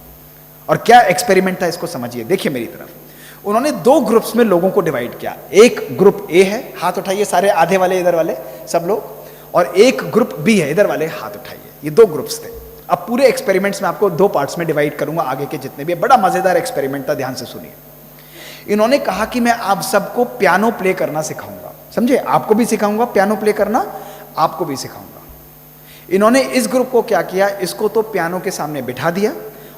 और क्या एक्सपेरिमेंट था इसको समझिए। देखिए मेरी तरफ, उन्होंने 2 ग्रुप्स में लोगों को डिवाइड किया। एक ग्रुप ए है, हाथ उठाइए सारे, आधे वाले इधर वाले सब लोग, और एक ग्रुप बी है, इधर वाले हाथ उठाइए। ये 2 ग्रुप्स थे। अब पूरे एक्सपेरिमेंट्स में आपको 2 पार्ट्स में डिवाइड करूंगा, आगे के जितने भी। बड़ा मजेदार एक्सपेरिमेंट था, ध्यान से सुनिए। इन्होंने कहा कि मैं आप सबको पियानो प्ले करना सिखाऊंगा। समझे, आपको भी सिखाऊंगा पियानो प्ले करना, आपको भी सिखाऊंगा। इन्होंने इस ग्रुप को क्या किया, इसको तो पियानो के सामने बिठा दिया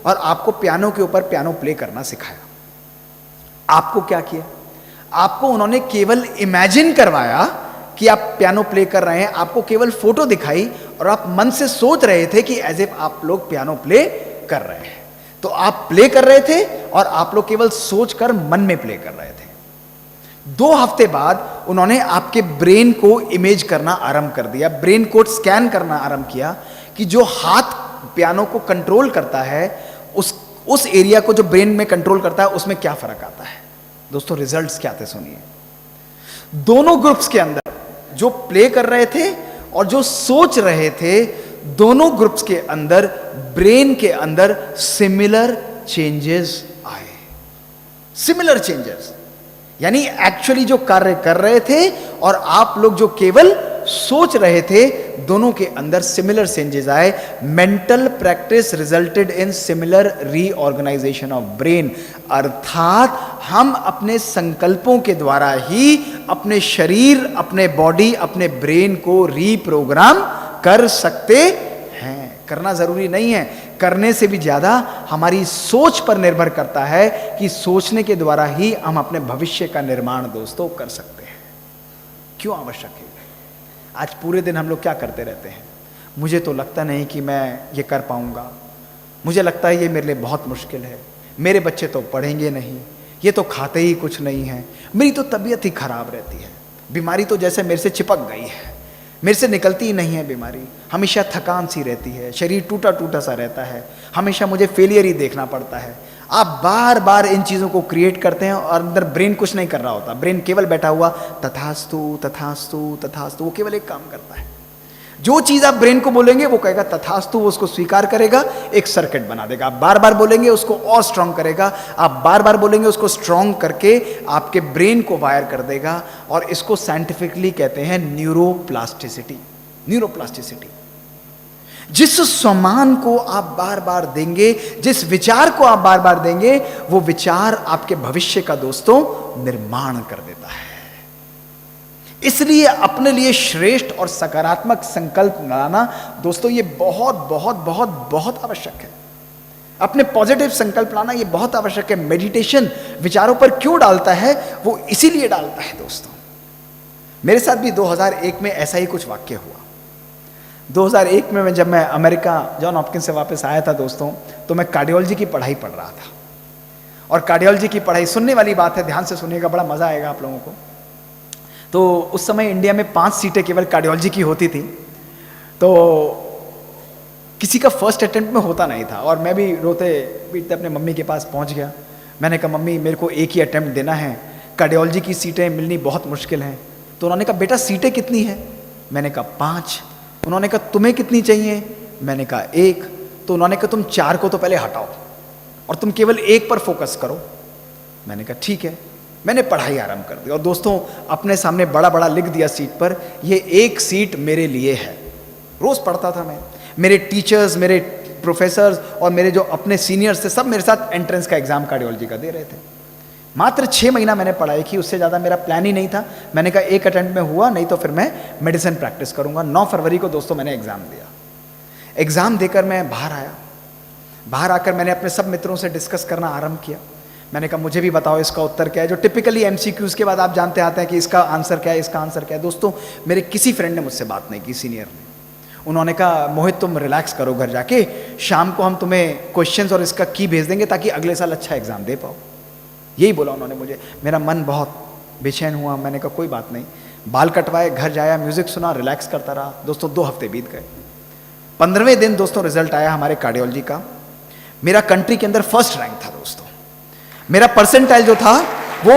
और आपको पियानो के ऊपर पियानो प्ले करना सिखाया। आपको क्या किया, आपको उन्होंने केवल इमेजिन करवाया कि आप पियानो प्ले कर रहे हैं, आपको केवल फोटो दिखाई और आप मन से सोच रहे थे कि एज इफ आप लोग पियानो प्ले कर रहे हैं। तो आप प्ले कर रहे थे और आप लोग केवल सोचकर मन में प्ले कर रहे थे। 2 हफ्ते बाद उन्होंने आपके ब्रेन को इमेज करना आरंभ कर दिया, ब्रेन को स्कैन करना आरंभ किया कि जो हाथ पियानो को कंट्रोल करता है, उस एरिया को जो ब्रेन में कंट्रोल करता है, उसमें क्या फर्क आता है। दोस्तों रिजल्ट्स क्या थे सुनिए। दोनों ग्रुप्स के अंदर जो प्ले कर रहे थे और जो सोच रहे थे, दोनों ग्रुप्स के अंदर ब्रेन के अंदर सिमिलर चेंजेस आए। सिमिलर चेंजेस यानी एक्चुअली जो कार्य कर रहे थे और आप लोग जो केवल सोच रहे थे, दोनों के अंदर सिमिलर चेंजेस आए। Mental practice resulted in similar reorganisation of brain. अर्थात हम अपने संकल्पों के द्वारा ही अपने शरीर, अपने बॉडी, अपने ब्रेन को रीप्रोग्राम कर सकते हैं। करना जरूरी नहीं है, करने से भी ज्यादा हमारी सोच पर निर्भर करता है कि सोचने के द्वारा ही हम अपने भविष्य का निर्माण दोस्तों कर सकते हैं। क्यों आवश्यक है? आज पूरे दिन हम लोग क्या करते रहते हैं, मुझे तो लगता नहीं कि मैं ये कर पाऊंगा, मुझे लगता है ये मेरे लिए बहुत मुश्किल है, मेरे बच्चे तो पढ़ेंगे नहीं, ये तो खाते ही कुछ नहीं है, मेरी तो तबीयत ही खराब रहती है, बीमारी तो जैसे मेरे से चिपक गई है, मेरे से निकलती ही नहीं है बीमारी, हमेशा थकान सी रहती है, शरीर टूटा टूटा सा रहता है, हमेशा मुझे फेलियर ही देखना पड़ता है। आप बार बार इन चीज़ों को क्रिएट करते हैं और अंदर ब्रेन कुछ नहीं कर रहा होता, ब्रेन केवल बैठा हुआ तथास्तु तथास्तु तथास्तु, वो केवल एक काम करता है। जो चीज़ आप ब्रेन को बोलेंगे वो कहेगा तथास्तु, वो उसको स्वीकार करेगा, एक सर्किट बना देगा। आप बार बार बोलेंगे उसको और स्ट्रांग करेगा, आप बार बार बोलेंगे उसको स्ट्रांग करके आपके ब्रेन को वायर कर देगा। और इसको साइंटिफिकली कहते हैं न्यूरोप्लास्टिसिटी। न्यूरोप्लास्टिसिटी, जिस सम्मान को आप बार बार देंगे, जिस विचार को आप बार बार देंगे, वो विचार आपके भविष्य का दोस्तों निर्माण कर देता है। इसलिए अपने लिए श्रेष्ठ और सकारात्मक संकल्प लाना दोस्तों ये बहुत बहुत बहुत बहुत आवश्यक है। अपने पॉजिटिव संकल्प लाना ये बहुत आवश्यक है। मेडिटेशन विचारों पर क्यों डालता है? वो इसीलिए डालता है दोस्तों। मेरे साथ भी 2001 में ऐसा ही कुछ वाक्य हुआ। 2001 में जब मैं अमेरिका जॉन हॉपकिंस से वापस आया था दोस्तों, तो मैं कार्डियोलॉजी की पढ़ाई पढ़ रहा था। और कार्डियोलॉजी की पढ़ाई सुनने वाली बात है, ध्यान से सुनिएगा, बड़ा मजा आएगा आप लोगों को। तो उस समय इंडिया में 5 सीटें केवल कार्डियोलॉजी की होती थी, तो किसी का फर्स्ट अटेम्प्ट में होता नहीं था। और मैं भी रोते पीटते अपने मम्मी के पास पहुंच गया। मैंने कहा मम्मी मेरे को एक ही अटेम्प्ट देना है, कार्डियोलॉजी की सीटें मिलनी बहुत मुश्किल हैं। तो उन्होंने कहा बेटा सीटें कितनी हैं? मैंने कहा 5। उन्होंने कहा तुम्हें कितनी चाहिए? मैंने कहा 1। तो उन्होंने कहा तुम 4 को तो पहले हटाओ और तुम केवल 1 पर फोकस करो। मैंने कहा ठीक है। मैंने पढ़ाई आरंभ कर दी और दोस्तों अपने सामने बड़ा बड़ा लिख दिया सीट पर, ये 1 सीट मेरे लिए है। रोज पढ़ता था मैं, मेरे टीचर्स, मेरे प्रोफेसर्स और मेरे जो अपने सीनियर्स थे सब मेरे साथ एंट्रेंस का एग्जाम कार्डियोलॉजी का दे रहे थे। मात्र 6 महीना मैंने पढ़ाई की, उससे ज़्यादा मेरा प्लान ही नहीं था। मैंने कहा 1 अटेम्प्ट में हुआ, नहीं तो फिर मैं मेडिसिन प्रैक्टिस करूंगा। 9 फरवरी को दोस्तों मैंने एग्जाम दिया। एग्जाम देकर मैं बाहर आया। बाहर आकर मैंने अपने सब मित्रों से डिस्कस करना आरंभ किया। मैंने कहा मुझे भी बताओ इसका उत्तर क्या है, जो टिपिकली एमसीक्यूज के बाद आप जानते आते हैं कि इसका आंसर क्या है, इसका आंसर क्या है। दोस्तों मेरे किसी फ्रेंड ने मुझसे बात नहीं की, सीनियर ने। उन्होंने कहा मोहित तुम रिलैक्स करो, घर जाके शाम को हम तुम्हें क्वेश्चंस और इसका की भेज देंगे ताकि अगले साल अच्छा एग्जाम दे पाओ। यही बोला उन्होंने मुझे। मेरा मन बहुत बेचैन हुआ। मैंने कहा कोई बात नहीं। बाल कटवाए, घर जाया, म्यूजिक सुना, रिलैक्स करता रहा। दोस्तों 2 हफ्ते बीत गए। 15वें दिन दोस्तों रिजल्ट आया हमारे कार्डियोलॉजी का। मेरा कंट्री के अंदर फर्स्ट रैंक था दोस्तों। मेरा परसेंटाइल जो था वो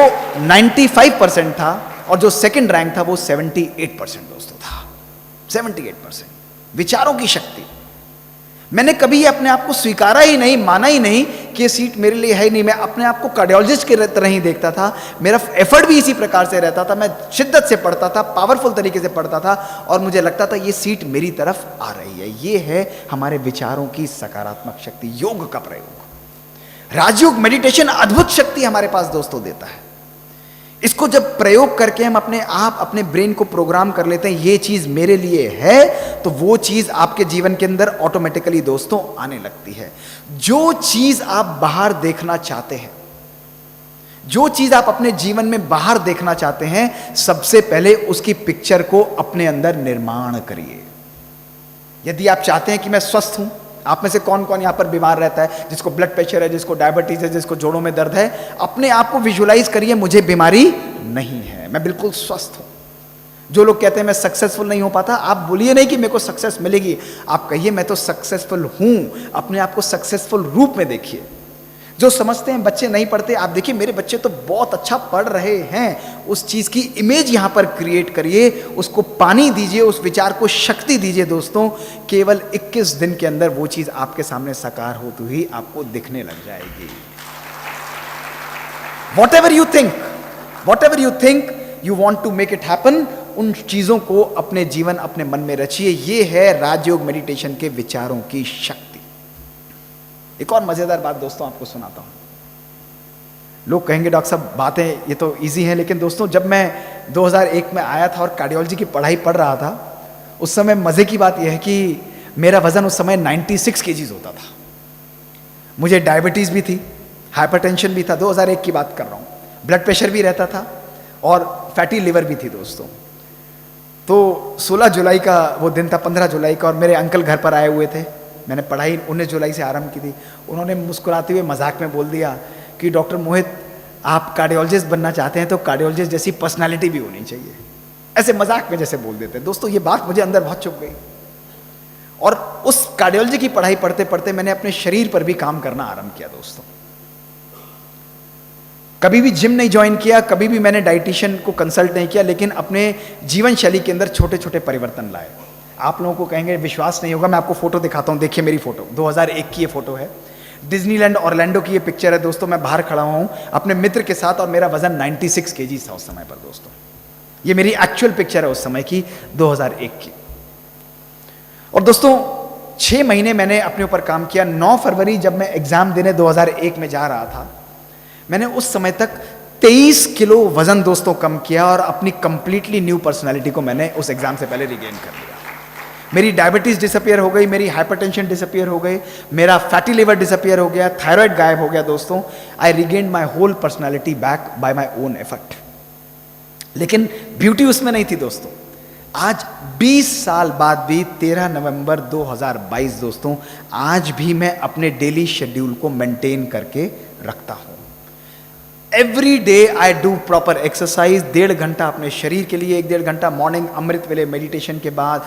95% था और जो सेकंड रैंक था वो 78% दोस्तों था। 78%। विचारों की शक्ति। मैंने कभी अपने आप को स्वीकारा ही नहीं, माना ही नहीं कि ये सीट मेरे लिए है ही नहीं। मैं अपने आप को कार्डियोलॉजिस्ट की तरह ही देखता था। मेरा एफर्ट भी इसी प्रकार से रहता था। मैं शिद्दत से पढ़ता था, पावरफुल तरीके से पढ़ता था और मुझे लगता था ये सीट मेरी तरफ आ रही है। ये है हमारे विचारों की सकारात्मक शक्ति, योग का प्रयोग। राजयोग मेडिटेशन अद्भुत शक्ति हमारे पास दोस्तों देता है। इसको जब प्रयोग करके हम अपने ब्रेन को प्रोग्राम कर लेते हैं ये चीज मेरे लिए है, तो वो चीज आपके जीवन के अंदर ऑटोमेटिकली दोस्तों आने लगती है। जो चीज आप बाहर देखना चाहते हैं, जो चीज आप अपने जीवन में बाहर देखना चाहते हैं, सबसे पहले उसकी पिक्चर को अपने अंदर निर्माण करिए। यदि आप चाहते हैं कि मैं स्वस्थ हूं, आप में से कौन कौन यहां पर बीमार रहता है, जिसको ब्लड प्रेशर है, जिसको डायबिटीज है, जिसको जोड़ों में दर्द है, अपने आप को विजुलाइज करिए मुझे बीमारी नहीं है, मैं बिल्कुल स्वस्थ हूं। जो लोग कहते हैं मैं सक्सेसफुल नहीं हो पाता, आप बोलिए नहीं कि मेरे को सक्सेस मिलेगी, आप कहिए मैं तो सक्सेसफुल हूं। अपने आप को सक्सेसफुल रूप में देखिए। जो समझते हैं बच्चे नहीं पढ़ते, आप देखिए मेरे बच्चे तो बहुत अच्छा पढ़ रहे हैं, उस चीज की इमेज यहां पर क्रिएट करिए, उसको पानी दीजिए, उस विचार को शक्ति दीजिए दोस्तों। केवल 21 दिन के अंदर वो चीज आपके सामने साकार होती हुई आपको दिखने लग जाएगी। Whatever you think you want to make it happen, उन चीजों को अपने जीवन, अपने मन में रचिए। ये है राजयोग मेडिटेशन के विचारों की शक्ति। एक और मजेदार बात दोस्तों आपको सुनाता हूं। लोग कहेंगे डॉक्टर साहब बातें ये तो इजी हैं, लेकिन दोस्तों जब मैं 2001 में आया था और कार्डियोलॉजी की पढ़ाई पढ़ रहा था, उस समय मजे की बात यह है कि मेरा वजन उस समय 96 केजीज होता था। मुझे डायबिटीज भी थी, हाइपरटेंशन भी था, 2001 की बात कर रहा हूं, ब्लड प्रेशर भी रहता था और फैटी लिवर भी थी दोस्तों। तो 16 जुलाई का वो दिन था, 15 जुलाई का, और मेरे अंकल घर पर आए हुए थे। मैंने पढ़ाई 19 जुलाई से आरंभ की थी। उन्होंने मुस्कुराते हुए मजाक में बोल दिया कि डॉक्टर मोहित आप कार्डियोलॉजिस्ट बनना चाहते हैं तो कार्डियोलॉजिस्ट जैसी पर्सनालिटी भी होनी चाहिए। ऐसे मजाक में जैसे बोल देते हैं दोस्तों। ये बात मुझे अंदर बहुत चुभ गई, और उस कार्डियोलॉजी की पढ़ाई पढ़ते पढ़ते मैंने अपने शरीर पर भी काम करना आरंभ किया दोस्तों। कभी भी जिम नहीं ज्वाइन किया, कभी भी मैंने डाइटिशियन को कंसल्ट नहीं किया, लेकिन अपने जीवन शैली के अंदर छोटे छोटे परिवर्तन लाए। आप लोगों को कहेंगे विश्वास नहीं होगा, मैं आपको फोटो दिखाता हूं। देखिए मेरी फोटो, 2001 की ये फोटो है। डिज्नीलैंड ऑरलैंडो की ये पिक्चर है दोस्तों। मैं बाहर खड़ा हूं अपने मित्र के साथ और मेरा वजन 96 केजी था उस समय पर दोस्तों। ये मेरी एक्चुअल पिक्चर है उस समय की, 2001 की। और दोस्तों 6 महीने मैंने अपने ऊपर काम किया। 9 फरवरी जब मैं एग्जाम देने 2001 में जा रहा था, मैंने उस समय तक 23 किलो वजन दोस्तों कम किया और अपनी कंप्लीटली न्यू पर्सनालिटी को मैंने उस एग्जाम से पहले रिगेन कर लिया। मेरी डायबिटीज डिसअपियर हो गई, मेरी हाइपरटेंशन डिसअपियर हो गई, मेरा फैटी लिवर डिसअपियर हो गया, थायराइड गायब हो गया दोस्तों। I regained my whole personality back by my own effort. लेकिन ब्यूटी उसमें नहीं थी दोस्तों। आज 20 साल बाद भी 13 नवंबर 2022 दोस्तों, आज भी मैं अपने डेली शेड्यूल को मेंटेन करके रखता हूं। Every day I do proper exercise. 1.5 घंटा अपने शरीर के लिए, 1-1.5 घंटा मॉर्निंग अमृत वेले मेडिटेशन के बाद,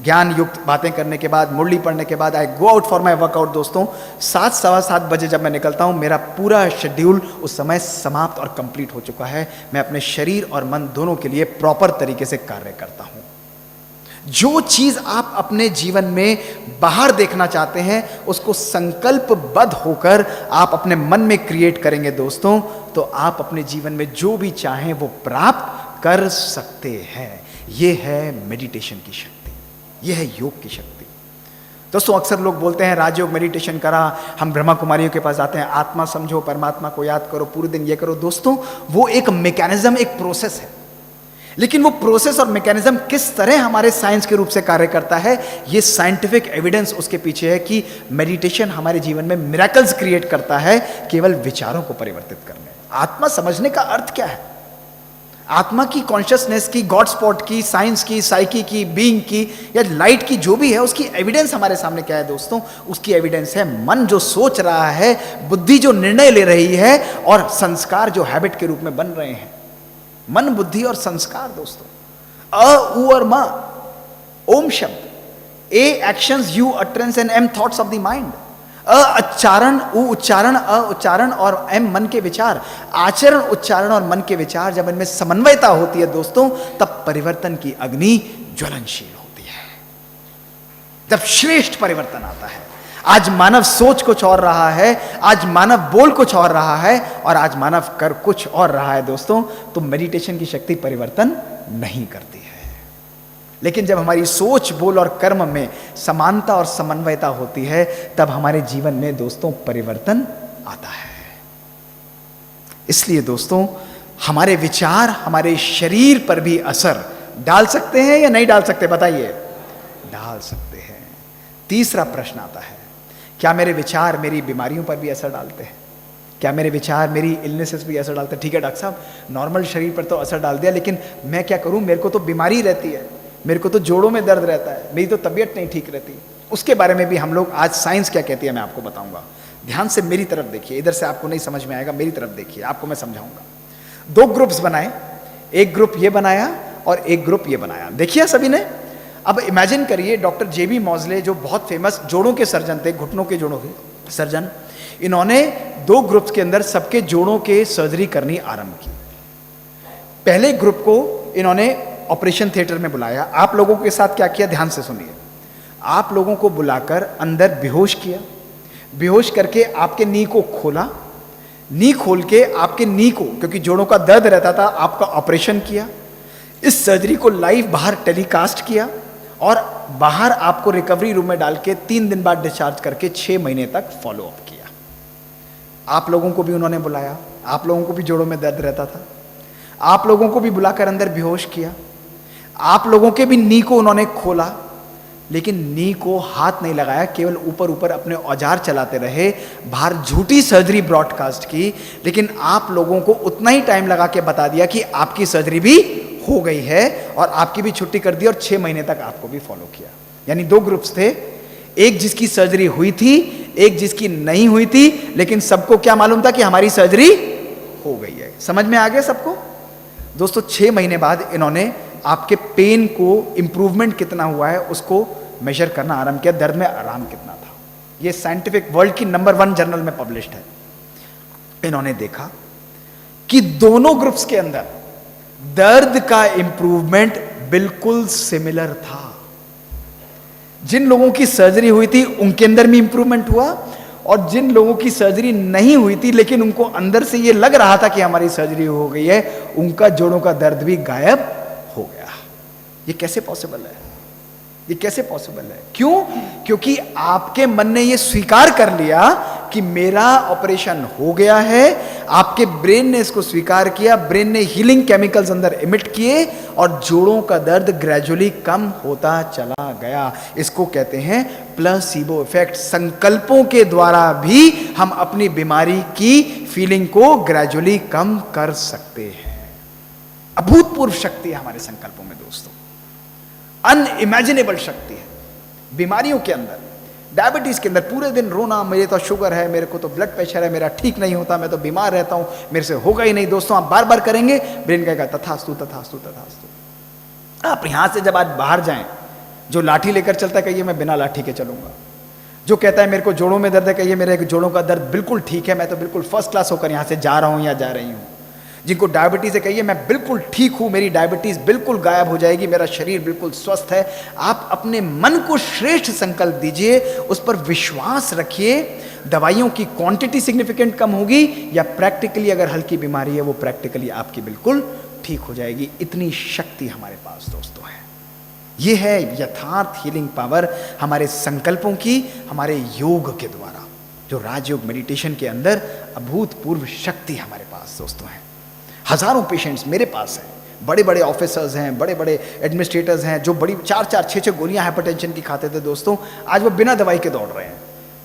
ज्ञान युक्त बातें करने के बाद, मुरली पढ़ने के बाद I go out for my workout दोस्तों। 7 सवा 7 बजे जब मैं निकलता हूं, मेरा पूरा शेड्यूल उस समय समाप्त और कंप्लीट हो चुका है। मैं अपने शरीर और मन दोनों के लिए प्रॉपर तरीके से कार्य करता हूं। जो चीज आप अपने जीवन में बाहर देखना चाहते हैं, उसको संकल्पबद्ध होकर आप अपने मन में क्रिएट करेंगे दोस्तों, तो आप अपने जीवन में जो भी चाहें वो प्राप्त कर सकते हैं। यह है मेडिटेशन की शक्ति, यह है योग की शक्ति दोस्तों। अक्सर लोग बोलते हैं राजयोग मेडिटेशन करा, हम ब्रह्मा कुमारियों के पास आते हैं, आत्मा समझो, परमात्मा को याद करो, पूरे दिन ये करो। दोस्तों वो एक मैकेनिज्म, एक प्रोसेस है, लेकिन वो प्रोसेस और मैकेनिज्म किस तरह हमारे साइंस के रूप से कार्य करता है, ये साइंटिफिक एविडेंस उसके पीछे है कि मेडिटेशन हमारे जीवन में मिरेकल्स क्रिएट करता है, केवल विचारों को परिवर्तित करने। आत्मा समझने का अर्थ क्या है? आत्मा की, कॉन्शियसनेस की, गॉड स्पॉट की, साइंस की, साइकी की, बीइंग की या लाइट की, जो भी है, उसकी एविडेंस हमारे सामने क्या है दोस्तों? उसकी एविडेंस है मन जो सोच रहा है, बुद्धि जो निर्णय ले रही है, और संस्कार जो हैबिट के रूप में बन रहे हैं। मन, बुद्धि और संस्कार दोस्तों। अ, उ और म, ओम शब्द, A actions, U utterance and M thoughts of the mind. उच्चारण, उ उच्चारण, उच्चारण और एम मन के विचार। आचरण, उच्चारण और मन के विचार जब इनमें समन्वयता होती है दोस्तों, तब परिवर्तन की अग्नि ज्वलनशील होती है, जब श्रेष्ठ परिवर्तन आता है। आज मानव सोच कुछ और रहा है, आज मानव बोल कुछ और रहा है, और आज मानव कर कुछ और रहा है दोस्तों। तो मेडिटेशन की शक्ति परिवर्तन नहीं करती है, लेकिन जब हमारी सोच, बोल और कर्म में समानता और समन्वयता होती है, तब हमारे जीवन में दोस्तों परिवर्तन आता है। इसलिए दोस्तों, हमारे विचार हमारे शरीर पर भी असर डाल सकते हैं या नहीं डाल सकते, बताइए? डाल सकते हैं। तीसरा प्रश्न आता है, क्या मेरे विचार मेरी बीमारियों पर भी असर डालते हैं? क्या मेरे विचार मेरी इलनेसेस भी असर डालते हैं? ठीक है डॉक्टर साहब, नॉर्मल शरीर पर तो असर डाल दिया, लेकिन मैं क्या करूं, मेरे को तो बीमारी रहती है, मेरे को तो जोड़ों में दर्द रहता है, मेरी तो तबीयत नहीं ठीक रहती। उसके बारे में भी हम लोग आज साइंस क्या कहती है मैं आपको बताऊंगा। ध्यान से मेरी तरफ देखिए, इधर से आपको नहीं समझ में आएगा, मेरी तरफ देखिए, आपको मैं समझाऊंगा। दो ग्रुप्स बनाए, एक ग्रुप ये बनाया और एक ग्रुप ये बनाया। देखिए सभी ने, अब इमेजिन करिए डॉक्टर जेबी मॉजले जो बहुत फेमस जोड़ों के सर्जन थे, घुटनों के जोड़ों के सर्जन, इन्होंने दो ग्रुप्स के अंदर सबके जोड़ों के सर्जरी करनी आरंभ की। पहले ग्रुप को इन्होंने ऑपरेशन थिएटर में बुलाया। आप लोगों के साथ क्या किया, ध्यान से सुनिए। आप लोगों को बुलाकर अंदर बेहोश किया, बेहोश करके आपके नी को खोला, नी खोल के आपके नी को, क्योंकि जोड़ों का दर्द रहता था, आपका ऑपरेशन किया। इस सर्जरी को लाइव बाहर टेलीकास्ट किया और बाहर आपको रिकवरी रूम में डाल के 3 दिन बाद डिस्चार्ज करके 6 महीने तक फॉलो अप किया। आप लोगों को भी उन्होंने बुलाया, आप लोगों को भी जोड़ों में दर्द रहता था, आप लोगों को भी बुलाकर अंदर बेहोश किया, आप लोगों के भी नी को उन्होंने खोला, लेकिन नी को हाथ नहीं लगाया, केवल ऊपर ऊपर अपने औजार चलाते रहे, बाहर झूठी सर्जरी ब्रॉडकास्ट की, लेकिन आप लोगों को उतना ही टाइम लगा के बता दिया कि आपकी सर्जरी भी हो गई है और आपकी भी छुट्टी कर दी और 6 महीने तक आपको भी फॉलो किया। यानी दो ग्रुप्स थे, एक जिसकी सर्जरी हुई थी, एक जिसकी नहीं हुई थी, लेकिन सबको क्या मालूम था कि हमारी सर्जरी हो गई है। समझ में आ गया सबको? दोस्तों 6 महीने बाद इन्होंने आपके पेन को इंप्रूवमेंट कितना हुआ है उसको मेजर करना आरंभ किया, दर्द में आराम कितना था। यह साइंटिफिक वर्ल्ड की नंबर 1 जर्नल में पब्लिश्ड है। इन्होंने देखा कि दोनों ग्रुप्स के अंदर दर्द का इंप्रूवमेंट बिल्कुल सिमिलर था। जिन लोगों की सर्जरी हुई थी उनके अंदर भी इंप्रूवमेंट हुआ, और जिन लोगों की सर्जरी नहीं हुई थी लेकिन उनको अंदर से ये लग रहा था कि हमारी सर्जरी हो गई है, उनका जोड़ों का दर्द भी गायब हो गया। ये कैसे पॉसिबल है? ये कैसे पॉसिबल है? क्यों? क्योंकि आपके मन ने ये स्वीकार कर लिया कि मेरा ऑपरेशन हो गया है। आपके ब्रेन ने इसको स्वीकार किया, ब्रेन ने हीलिंग केमिकल्स अंदर इमिट किए और जोड़ों का दर्द ग्रेजुअली कम होता चला गया। इसको कहते हैं प्लेसिबो इफेक्ट। संकल्पों के द्वारा भी हम अपनी बीमारी की फीलिंग को ग्रेजुअली कम कर सकते हैं। अभूतपूर्व शक्ति है हमारे संकल्पों में दोस्तों, अनइमेजिनेबल शक्ति है। बीमारियों के अंदर, डायबिटीज के अंदर पूरे दिन रोना, मुझे तो शुगर है, मेरे को तो ब्लड प्रेशर है, मेरा ठीक नहीं होता, मैं तो बीमार रहता हूं, मेरे से होगा ही नहीं। दोस्तों आप बार बार करेंगे, ब्रेन कहेगा तथास्तु तथास्तु तथास्तु। आप यहां से जब आज बाहर जाएं, जो लाठी लेकर चलता है कहिए मैं बिना लाठी के चलूंगा। जो कहता है मेरे को जोड़ों में दर्द है कहिए मेरे जोड़ों का दर्द बिल्कुल ठीक है, मैं तो बिल्कुल फर्स्ट क्लास होकर यहां से जा रहा हूं या जा रही हूं। जिनको डायबिटीज है कहिए मैं बिल्कुल ठीक हूं, मेरी डायबिटीज बिल्कुल गायब हो जाएगी, मेरा शरीर बिल्कुल स्वस्थ है। आप अपने मन को श्रेष्ठ संकल्प दीजिए, उस पर विश्वास रखिए। दवाइयों की क्वांटिटी सिग्निफिकेंट कम होगी, या प्रैक्टिकली अगर हल्की बीमारी है वो प्रैक्टिकली आपकी बिल्कुल ठीक हो जाएगी। इतनी शक्ति हमारे पास दोस्तों है। ये है यथार्थ हीलिंग पावर हमारे संकल्पों की, हमारे योग के द्वारा, जो राजयोग मेडिटेशन के अंदर अभूतपूर्व शक्ति हमारे पास दोस्तों है। हजारों पेशेंट्स मेरे पास हैं, बड़े बड़े ऑफिसर्स हैं, बड़े बड़े एडमिनिस्ट्रेटर्स हैं, जो बड़ी 4-4, 6-6 गोलियां हाइपरटेंशन की खाते थे दोस्तों, आज वो बिना दवाई के दौड़ रहे हैं।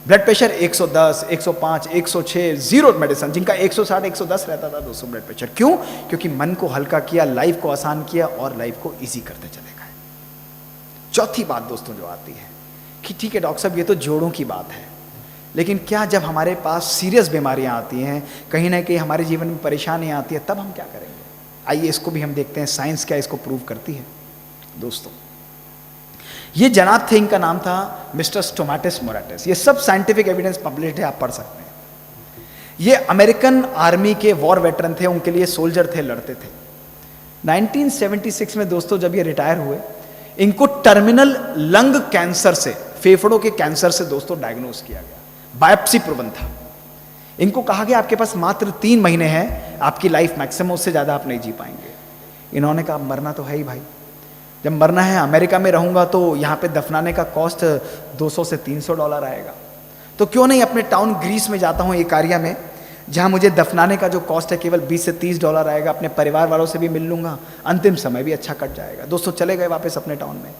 ब्लड प्रेशर 110, 105, 106, जीरो मेडिसिन, जिनका 160, 110 रहता था दोस्तों ब्लड प्रेशर। क्यों? क्योंकि मन को हल्का किया, लाइफ को आसान किया और लाइफ को ईजी करते चले गए। चौथी बात दोस्तों जो आती है कि ठीक है डॉक्टर साहब ये तो जोड़ों की बात है, लेकिन क्या जब हमारे पास सीरियस बीमारियां आती हैं, कहीं ना कहीं हमारे जीवन में परेशानियां आती है, तब हम क्या करेंगे? आइए इसको भी हम देखते हैं, साइंस क्या इसको प्रूव करती है दोस्तों। ये जनाब थे, इनका नाम था मिस्टर स्टोमैटिस मोराटिस। ये सब साइंटिफिक एविडेंस पब्लिश्ड है, आप पढ़ सकते हैं। ये अमेरिकन आर्मी के वॉर वेटरन थे, उनके लिए सोल्जर थे, लड़ते थे। 1976 में दोस्तों जब ये रिटायर हुए, इनको टर्मिनल लंग कैंसर से, फेफड़ों के कैंसर से दोस्तों डायग्नोज किया गया, बायोप्सी प्रूवन था। इनको कहा गया आपके पास मात्र 3 महीने हैं, आपकी लाइफ मैक्सिमम, उससे ज़्यादा आप नहीं जी पाएंगे। इन्होंने कहा मरना तो है ही भाई, जब मरना है अमेरिका में रहूंगा तो यहाँ पे दफनाने का कॉस्ट $200 से $300 आएगा, तो क्यों नहीं अपने टाउन ग्रीस में जाता हूँ, इकारिया में, जहाँ मुझे दफनाने का जो कॉस्ट है केवल 20 से 30 डॉलर आएगा, अपने परिवार वालों से भी मिल लूँगा, अंतिम समय भी अच्छा कट जाएगा। दोस्तों चले गए वापस अपने टाउन में,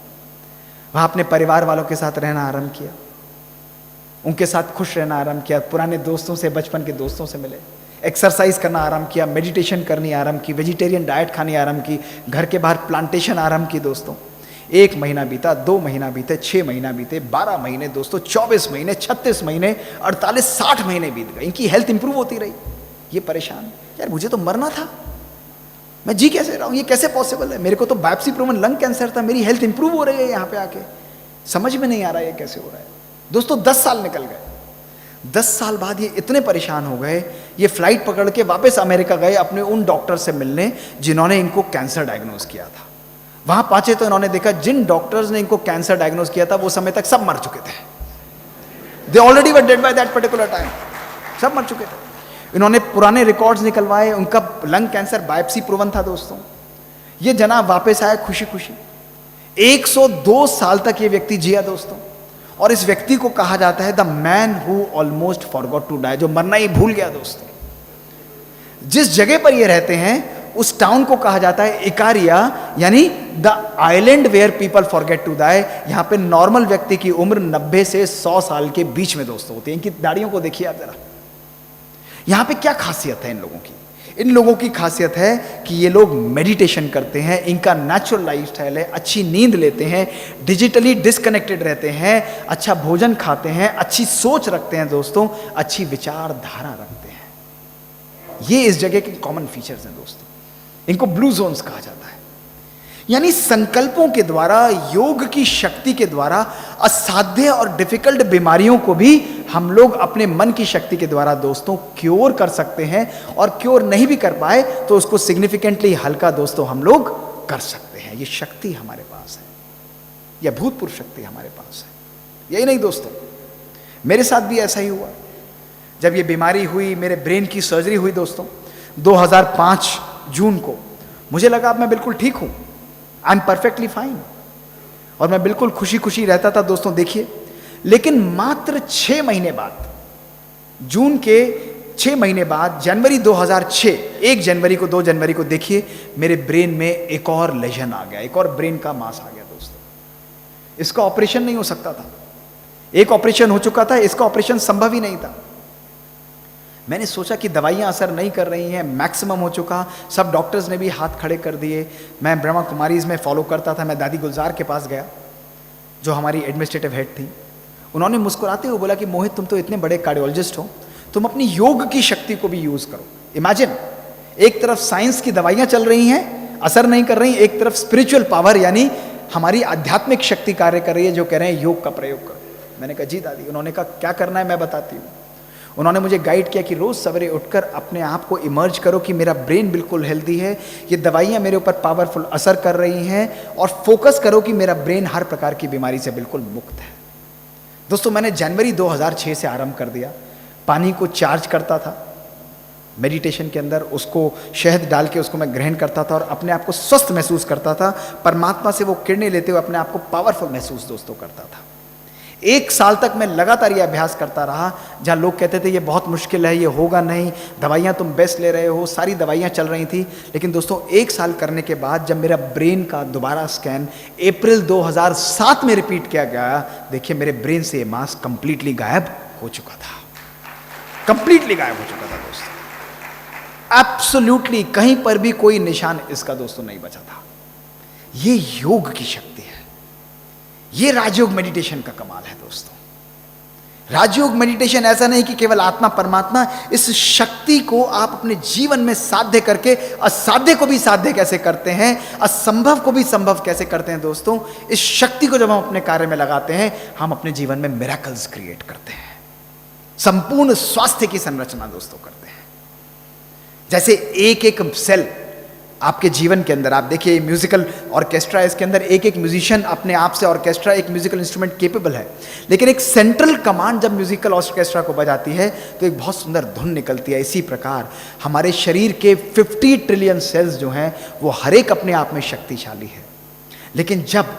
वहाँ अपने परिवार वालों के साथ रहना आरंभ किया, उनके साथ खुश रहना आरंभ किया, पुराने दोस्तों से, बचपन के दोस्तों से मिले, एक्सरसाइज करना आरंभ किया, मेडिटेशन करनी आरंभ की, वेजिटेरियन डाइट खानी आरंभ की, घर के बाहर प्लांटेशन आरंभ की। दोस्तों 1 महीना बीता, 2 महीना बीते, 6 महीना बीते, 12 महीने, दोस्तों 24 महीने, 36 महीने, 48, 60 महीने बीत गए। इनकी हेल्थ इंप्रूव होती रही। ये परेशान, यार मुझे तो मरना था, मैं जी कैसे रहा हूँ, ये कैसे पॉसिबल है? मेरे को तो बायोप्सी प्रूवन लंग कैंसर था, मेरी हेल्थ इंप्रूव हो रही है यहाँ पे आके, समझ में नहीं आ रहा है ये कैसे हो रहा है। दोस्तों 10 साल निकल गए। 10 साल बाद ये इतने परेशान हो गए, ये फ्लाइट पकड़ के वापस अमेरिका गए अपने उन डॉक्टर से मिलने जिन्होंने इनको कैंसर डायग्नोज किया था। वहां पहुंचे तो इन्होंने देखा जिन डॉक्टर्स ने इनको कैंसर डायग्नोज किया था वो समय तक सब मर चुके थे। They already were dead by that particular time, सब मर चुके थे। इन्होंने पुराने रिकॉर्ड्स निकलवाए, उनका लंग कैंसर बायोप्सी प्रूवन था। दोस्तों ये जनाब वापस आया खुशी खुशी, 102 साल तक ये व्यक्ति जिया दोस्तों। और इस व्यक्ति को कहा जाता है the man who almost forgot to die, जो मरना ही भूल गया। दोस्तों जिस जगह पर ये रहते हैं उस टाउन को कहा जाता है इकारिया, यानी the island where people forget to die. यहां पे नॉर्मल व्यक्ति की उम्र 90 से 100 साल के बीच में दोस्तों होती है। इनकी दाढ़ियों को देखिए आप जरा। यहां पे क्या खासियत है इन लोगों की? इन लोगों की खासियत है कि ये लोग मेडिटेशन करते हैं, इनका नेचुरल लाइफस्टाइल है, अच्छी नींद लेते हैं, डिजिटली डिस्कनेक्टेड रहते हैं, अच्छा भोजन खाते हैं, अच्छी सोच रखते हैं दोस्तों, अच्छी विचारधारा रखते हैं। ये इस जगह के कॉमन फीचर्स हैं दोस्तों। इनको ब्लू जोन्स कहा जाता है। यानी संकल्पों के द्वारा, योग की शक्ति के द्वारा असाध्य और डिफिकल्ट बीमारियों को भी हम लोग अपने मन की शक्ति के द्वारा दोस्तों क्योर कर सकते हैं। और क्योर नहीं भी कर पाए तो उसको सिग्निफिकेंटली हल्का दोस्तों हम लोग कर सकते हैं। ये शक्ति हमारे पास है, यह भूतपूर्व शक्ति हमारे पास है। यही नहीं दोस्तों, मेरे साथ भी ऐसा ही हुआ। जब ये बीमारी हुई, मेरे ब्रेन की सर्जरी हुई दोस्तों 2005 जून को, मुझे लगा अब मैं बिल्कुल ठीक हूं, आई एम परफेक्टली फाइन, और मैं बिल्कुल खुशी खुशी रहता था दोस्तों। देखिए, लेकिन मात्र 6 महीने बाद, जून के 6 महीने बाद, जनवरी 2006, 1 जनवरी को, 2 जनवरी को, देखिए मेरे ब्रेन में एक और लेजन आ गया, एक और ब्रेन का मास आ गया दोस्तों। इसका ऑपरेशन नहीं हो सकता था, एक ऑपरेशन हो चुका था, इसका ऑपरेशन संभव ही नहीं था। मैंने सोचा कि दवाइयाँ असर नहीं कर रही हैं, मैक्सिमम हो चुका, सब डॉक्टर्स ने भी हाथ खड़े कर दिए। मैं ब्रह्मा कुमारीज में फॉलो करता था, मैं दादी गुलजार के पास गया जो हमारी एडमिनिस्ट्रेटिव हेड थी। उन्होंने मुस्कुराते हुए बोला कि मोहित तुम तो इतने बड़े कार्डियोलॉजिस्ट हो, तुम अपनी योग की शक्ति को भी यूज़ करो। इमेजिन, एक तरफ साइंस की दवाइयाँ चल रही हैं, असर नहीं कर रही, एक तरफ स्पिरिचुअल पावर यानी हमारी आध्यात्मिक शक्ति कार्य कर रही है, जो कह रहे हैं योग का प्रयोग करो। मैंने कहा जी दादी। उन्होंने कहा क्या करना है मैं बताती हूँ। उन्होंने मुझे गाइड किया कि रोज़ सवेरे उठकर अपने आप को इमर्ज करो कि मेरा ब्रेन बिल्कुल हेल्दी है, ये दवाइयाँ मेरे ऊपर पावरफुल असर कर रही हैं, और फोकस करो कि मेरा ब्रेन हर प्रकार की बीमारी से बिल्कुल मुक्त है। दोस्तों मैंने जनवरी 2006 से आरंभ कर दिया। पानी को चार्ज करता था मेडिटेशन के अंदर, उसको शहद डाल के उसको मैं ग्रहण करता था और अपने आप को स्वस्थ महसूस करता था। परमात्मा से वो किरणें लेते हुए अपने आप को पावरफुल महसूस दोस्तों करता था। 1 साल तक मैं लगातार ये अभ्यास करता रहा, जहाँ लोग कहते थे ये बहुत मुश्किल है, ये होगा नहीं, दवाइयाँ तुम बेस्ट ले रहे हो, सारी दवाइयाँ चल रही थी। लेकिन दोस्तों 1 साल करने के बाद जब मेरा ब्रेन का दोबारा स्कैन अप्रैल 2007 में रिपीट किया गया, देखिए मेरे ब्रेन से ये मास कंप्लीटली गायब हो चुका था, कंप्लीटली गायब हो चुका था दोस्तों। एब्सोल्युटली कहीं पर भी कोई निशान इसका दोस्तों नहीं बचा था। ये योग की शक्ति है, ये राजयोग मेडिटेशन का कमाल है दोस्तों। राजयोग मेडिटेशन ऐसा नहीं कि केवल आत्मा परमात्मा, इस शक्ति को आप अपने जीवन में साध्य करके असाध्य को भी साध्य कैसे करते हैं, असंभव को भी संभव कैसे करते हैं दोस्तों। इस शक्ति को जब हम अपने कार्य में लगाते हैं, हम अपने जीवन में मिरेकल्स क्रिएट करते हैं, संपूर्ण स्वास्थ्य की संरचना दोस्तों करते हैं। जैसे एक एक सेल आपके जीवन के अंदर, आप देखिए म्यूजिकल ऑर्केस्ट्रा, इसके अंदर एक एक म्यूजिशियन अपने आप से, ऑर्केस्ट्रा एक म्यूजिकल इंस्ट्रूमेंट केपेबल है, लेकिन एक सेंट्रल कमांड जब म्यूजिकल ऑर्केस्ट्रा को बजाती है तो एक बहुत सुंदर धुन निकलती है। इसी प्रकार हमारे शरीर के 50 ट्रिलियन सेल्स जो हैं वो हर एक अपने आप में शक्तिशाली है, लेकिन जब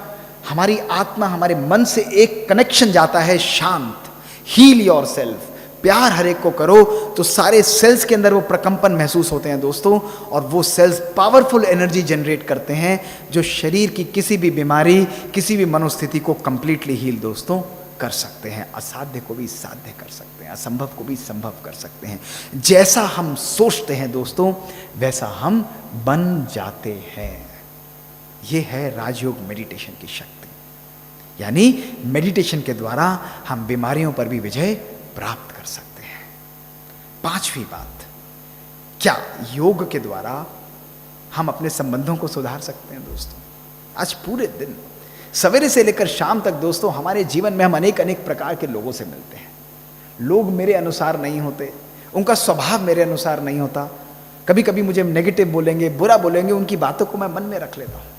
हमारी आत्मा हमारे मन से एक कनेक्शन जाता है शांत, हील योर सेल्फ, प्यार हर एक को करो, तो सारे सेल्स के अंदर वो प्रकंपन महसूस होते हैं दोस्तों, और वो सेल्स पावरफुल एनर्जी जनरेट करते हैं जो शरीर की किसी भी बीमारी, किसी भी मनोस्थिति को कंप्लीटली हील दोस्तों कर सकते हैं। असाध्य को भी साध्य कर सकते हैं, असंभव को भी संभव कर सकते हैं। जैसा हम सोचते हैं दोस्तों वैसा हम बन जाते हैं। ये है राजयोग मेडिटेशन की शक्ति। यानी मेडिटेशन के द्वारा हम बीमारियों पर भी विजय प्राप्त कर सकते हैं। पांचवी बात, क्या योग के द्वारा हम अपने संबंधों को सुधार सकते हैं दोस्तों? आज पूरे दिन सवेरे से लेकर शाम तक दोस्तों हमारे जीवन में हम अनेक अनेक प्रकार के लोगों से मिलते हैं। लोग मेरे अनुसार नहीं होते, उनका स्वभाव मेरे अनुसार नहीं होता। कभी कभी मुझे नेगेटिव बोलेंगे, बुरा बोलेंगे, उनकी बातों को मैं मन में रख लेता हूँ।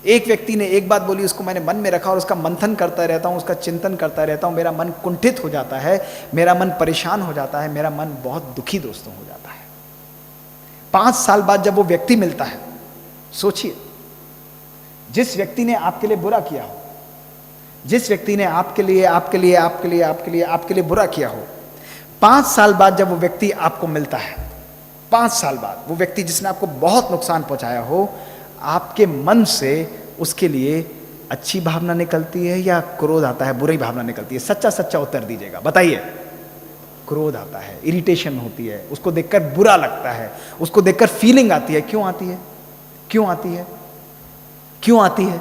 एक व्यक्ति ने एक बात बोली, उसको मैंने मन में रखा और उसका मंथन करता रहता हूँ, उसका चिंतन करता रहता हूँ। मेरा मन कुंठित हो जाता है, मेरा मन परेशान हो जाता है, मेरा मन बहुत दुखी दोस्तों हो जाता है। 5 साल बाद जब वो व्यक्ति मिलता है, सोचिए, जिस व्यक्ति ने आपके लिए बुरा किया हो, जिस व्यक्ति ने आपके लिए बुरा किया हो, 5 साल बाद जब वो व्यक्ति आपको मिलता है, 5 साल बाद वो व्यक्ति जिसने आपको बहुत नुकसान पहुंचाया हो, आपके मन से उसके लिए अच्छी भावना निकलती है या क्रोध आता है, बुरी भावना निकलती है? सच्चा सच्चा उत्तर दीजिएगा, बताइए। क्रोध आता है, इरिटेशन होती है, उसको देखकर बुरा लगता है, उसको देखकर फीलिंग आती है। क्यों आती है? क्यों आती है? क्यों आती है?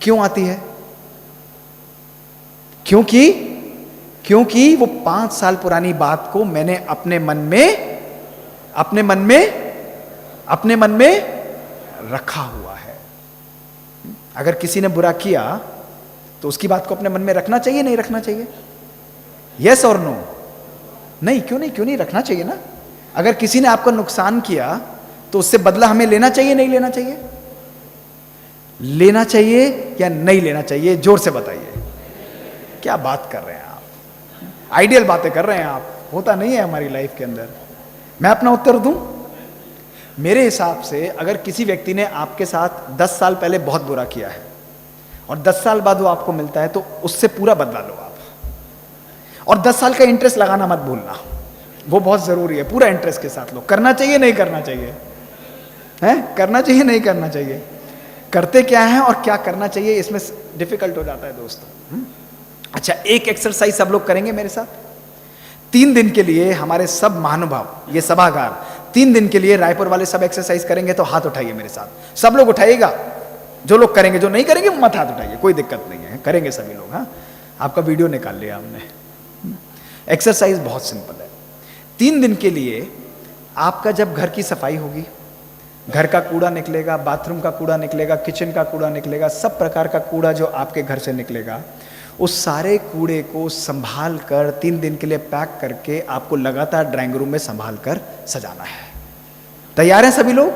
क्यों आती है? क्योंकि वो 5 साल पुरानी बात को मैंने अपने मन में रखा हुआ है। अगर किसी ने बुरा किया तो उसकी बात को अपने मन में रखना चाहिए, नहीं रखना चाहिए? यस और नो? नहीं, क्यों नहीं रखना चाहिए ना। अगर किसी ने आपको नुकसान किया तो उससे बदला हमें लेना चाहिए, नहीं लेना चाहिए? लेना चाहिए या नहीं लेना चाहिए? जोर से बताइए। क्या बात कर रहे हैं आप? आइडियल बातें कर रहे हैं आप, होता नहीं है हमारी लाइफ के अंदर। मैं अपना उत्तर दूं? मेरे हिसाब से अगर किसी व्यक्ति ने आपके साथ 10 साल पहले बहुत बुरा किया है और 10 साल बाद वो आपको मिलता है, तो उससे पूरा बदला लो आप। और 10 साल का इंटरेस्ट लगाना मत भूलना, वो बहुत जरूरी है। पूरा इंटरेस्ट के साथ लो। करना चाहिए, नहीं करना चाहिए? करना चाहिए, नहीं करना चाहिए? करते क्या है और क्या करना चाहिए, इसमें डिफिकल्ट हो जाता है दोस्तों। अच्छा, एक एक्सरसाइज सब लोग करेंगे मेरे साथ। 3 दिन के लिए हमारे सब महानुभाव, ये सभागार 3 दिन के लिए रायपुर वाले सब एक्सरसाइज करेंगे, तो हाथ उठाइए मेरे साथ। सब लोग उठाइएगा। जो लोग करेंगे, जो नहीं करेंगे मत हाथ उठाइए, कोई दिक्कत नहीं है, करेंगे सभी लोग। हाँ, आपका वीडियो निकाल लिया हमने। एक्सरसाइज बहुत सिंपल है। 3 दिन के लिए आपका जब घर की सफाई होगी, घर का कूड़ा निकलेगा, बाथरूम का कूड़ा निकलेगा, किचन का कूड़ा निकलेगा, सब प्रकार का कूड़ा जो आपके घर से निकलेगा, उस सारे कूड़े को संभाल कर 3 दिन के लिए पैक करके आपको लगातार ड्राइंग रूम में संभाल कर सजाना है। तैयार हैं सभी लोग?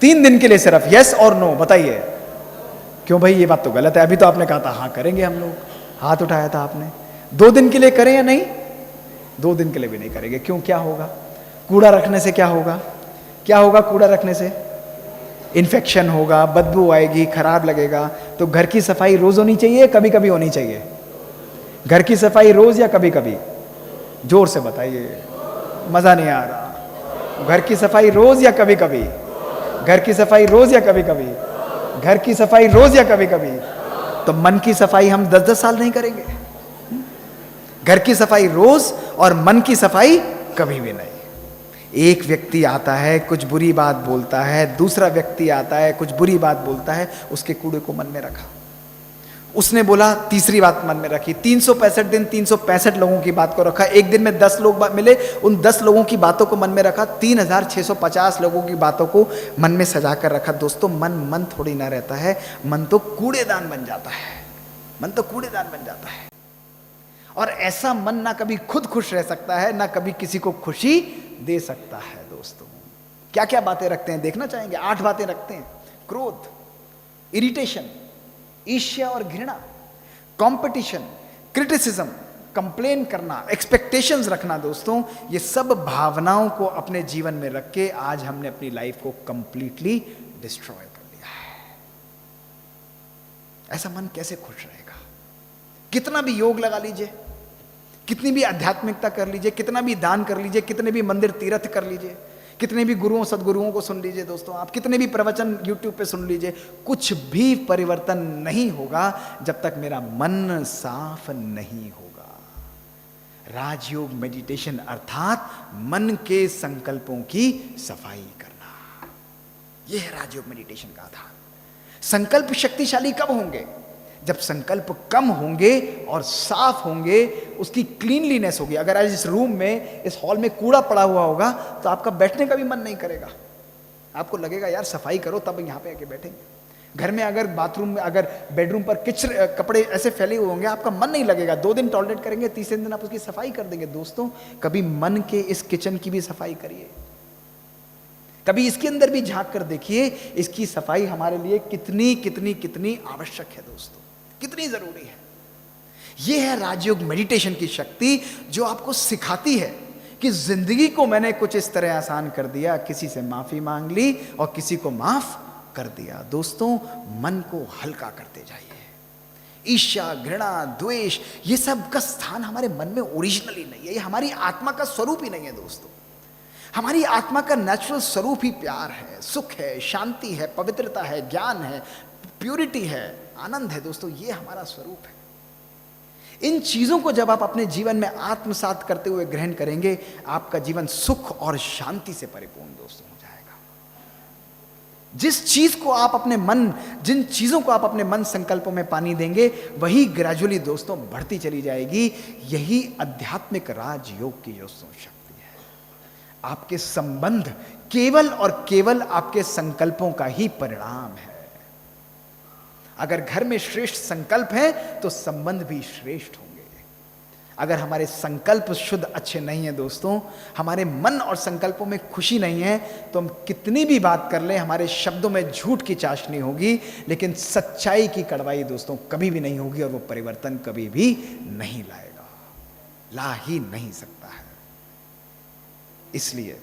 3 दिन के लिए सिर्फ। यस और नो बताइए। क्यों भाई, ये बात तो गलत है। अभी तो आपने कहा था हाँ करेंगे हम लोग, हाथ उठाया था आपने। 2 दिन के लिए करें या नहीं? 2 दिन के लिए भी नहीं करेंगे। क्यों? क्या होगा? कूड़ा रखने से क्या होगा? क्या होगा कूड़ा रखने से? इन्फेक्शन होगा, बदबू आएगी, खराब लगेगा। तो घर की सफाई रोज होनी चाहिए, कभी कभी होनी चाहिए? घर की सफाई रोज या कभी कभी? जोर से बताइए, मजा नहीं आ रहा। घर की सफाई रोज या कभी कभी? घर की सफाई रोज या कभी कभी? घर की सफाई रोज या कभी कभी? तो मन की सफाई हम 10-10 साल नहीं करेंगे। घर की सफाई रोज और मन की सफाई कभी भी नहीं। एक व्यक्ति आता है, कुछ बुरी बात बोलता है, दूसरा व्यक्ति आता है, कुछ बुरी बात बोलता है, उसके कूड़े को मन में रखा। उसने बोला, तीसरी बात मन में रखी। 365 दिन 365 लोगों की बात को रखा। एक दिन में 10 लोग मिले, उन 10 लोगों की बातों को मन में रखा। 3650 लोगों की बातों को मन में सजा कर रखा। दोस्तों, मन थोड़ी ना रहता है, मन तो कूड़ेदान बन जाता है। मन तो कूड़ेदान बन जाता है। और ऐसा मन ना कभी खुद खुश रह सकता है, ना कभी किसी को खुशी दे सकता है। दोस्तों, क्या क्या बातें रखते हैं देखना चाहेंगे? 8 बातें रखते हैं। क्रोध, इरिटेशन, ईर्ष्या और घृणा, कंपटीशन, क्रिटिसिज्म, कंप्लेन करना, एक्सपेक्टेशंस रखना। दोस्तों, ये सब भावनाओं को अपने जीवन में रख के आज हमने अपनी लाइफ को कंप्लीटली डिस्ट्रॉय कर दिया है। ऐसा मन कैसे खुश रहेगा? कितना भी योग लगा लीजिए, कितनी भी आध्यात्मिकता कर लीजिए, कितना भी दान कर लीजिए, कितने भी मंदिर तीर्थ कर लीजिए, कितने भी गुरुओं सदगुरुओं को सुन लीजिए दोस्तों, आप कितने भी प्रवचन YouTube पे सुन लीजिए, कुछ भी परिवर्तन नहीं होगा जब तक मेरा मन साफ नहीं होगा। राजयोग मेडिटेशन अर्थात मन के संकल्पों की सफाई करना, यह है राजयोग मेडिटेशन का आधार। संकल्प शक्तिशाली कब होंगे? जब संकल्प कम होंगे और साफ होंगे, उसकी क्लीनलीनेस होगी। अगर आज इस रूम में, इस हॉल में कूड़ा पड़ा हुआ होगा तो आपका बैठने का भी मन नहीं करेगा, आपको लगेगा यार सफाई करो तब यहाँ पे आके बैठेंगे। घर में अगर बाथरूम में, अगर बेडरूम पर कपड़े ऐसे फैले हुए होंगे, आपका मन नहीं लगेगा, 2 दिन टॉयलेट करेंगे, तीसरे दिन आप उसकी सफाई कर देंगे। दोस्तों, कभी मन के इस किचन की भी सफाई करिए, कभी इसके अंदर भी झांक कर देखिए, इसकी सफाई हमारे लिए कितनी कितनी कितनी आवश्यक है दोस्तों, कितनी जरूरी है। यह है राजयोग मेडिटेशन की शक्ति, जो आपको सिखाती है कि जिंदगी को मैंने कुछ इस तरह आसान कर दिया, किसी से माफी मांग ली और किसी को माफ कर दिया। दोस्तों, मन को हल्का करते जाइए। ईर्ष्या, घृणा, द्वेष, ये सब का स्थान हमारे मन में ओरिजिनली नहीं है, ये हमारी आत्मा का स्वरूप ही नहीं है दोस्तों। हमारी आत्मा का नेचुरल स्वरूप ही प्यार है, सुख है, शांति है, पवित्रता है, ज्ञान है, प्यूरिटी है, आनंद है। दोस्तों, ये हमारा स्वरूप है। इन चीजों को जब आप अपने जीवन में आत्मसात करते हुए ग्रहण करेंगे, आपका जीवन सुख और शांति से परिपूर्ण दोस्तों हो जाएगा। जिस चीज को आप अपने मन, जिन चीजों को आप अपने मन संकल्पों में पानी देंगे, वही ग्रेजुअली दोस्तों बढ़ती चली जाएगी। यही आध्यात्मिक राजयोग की दोस्तों शक्ति है। आपके संबंध केवल और केवल आपके संकल्पों का ही परिणाम है। अगर घर में श्रेष्ठ संकल्प है तो संबंध भी श्रेष्ठ होंगे। अगर हमारे संकल्प शुद्ध अच्छे नहीं है दोस्तों, हमारे मन और संकल्पों में खुशी नहीं है, तो हम कितनी भी बात कर लें, हमारे शब्दों में झूठ की चाशनी होगी, लेकिन सच्चाई की कड़वाई दोस्तों कभी भी नहीं होगी, और वो परिवर्तन कभी भी नहीं लाएगा, ला ही नहीं सकता है। इसलिए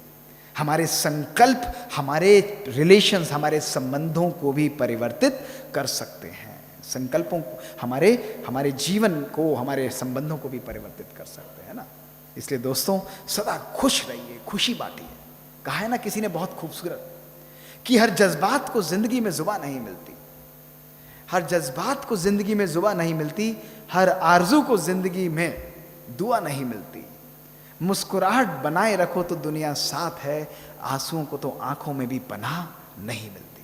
हमारे संकल्प हमारे रिलेशंस, हमारे संबंधों को भी परिवर्तित कर सकते हैं। संकल्पों को, हमारे जीवन को, हमारे संबंधों को भी परिवर्तित कर सकते हैं ना। इसलिए दोस्तों, सदा खुश रहिए, खुशी बांटिए। कहा है ना किसी ने बहुत खूबसूरत, कि हर जज्बात को जिंदगी में जुबान नहीं मिलती, हर जज्बात को जिंदगी में जुबान नहीं मिलती, हर आरजू को जिंदगी में दुआ नहीं मिलती, मुस्कुराहट बनाए रखो तो दुनिया साथ है, आंसुओं को तो आंखों में भी पनाह नहीं मिलती।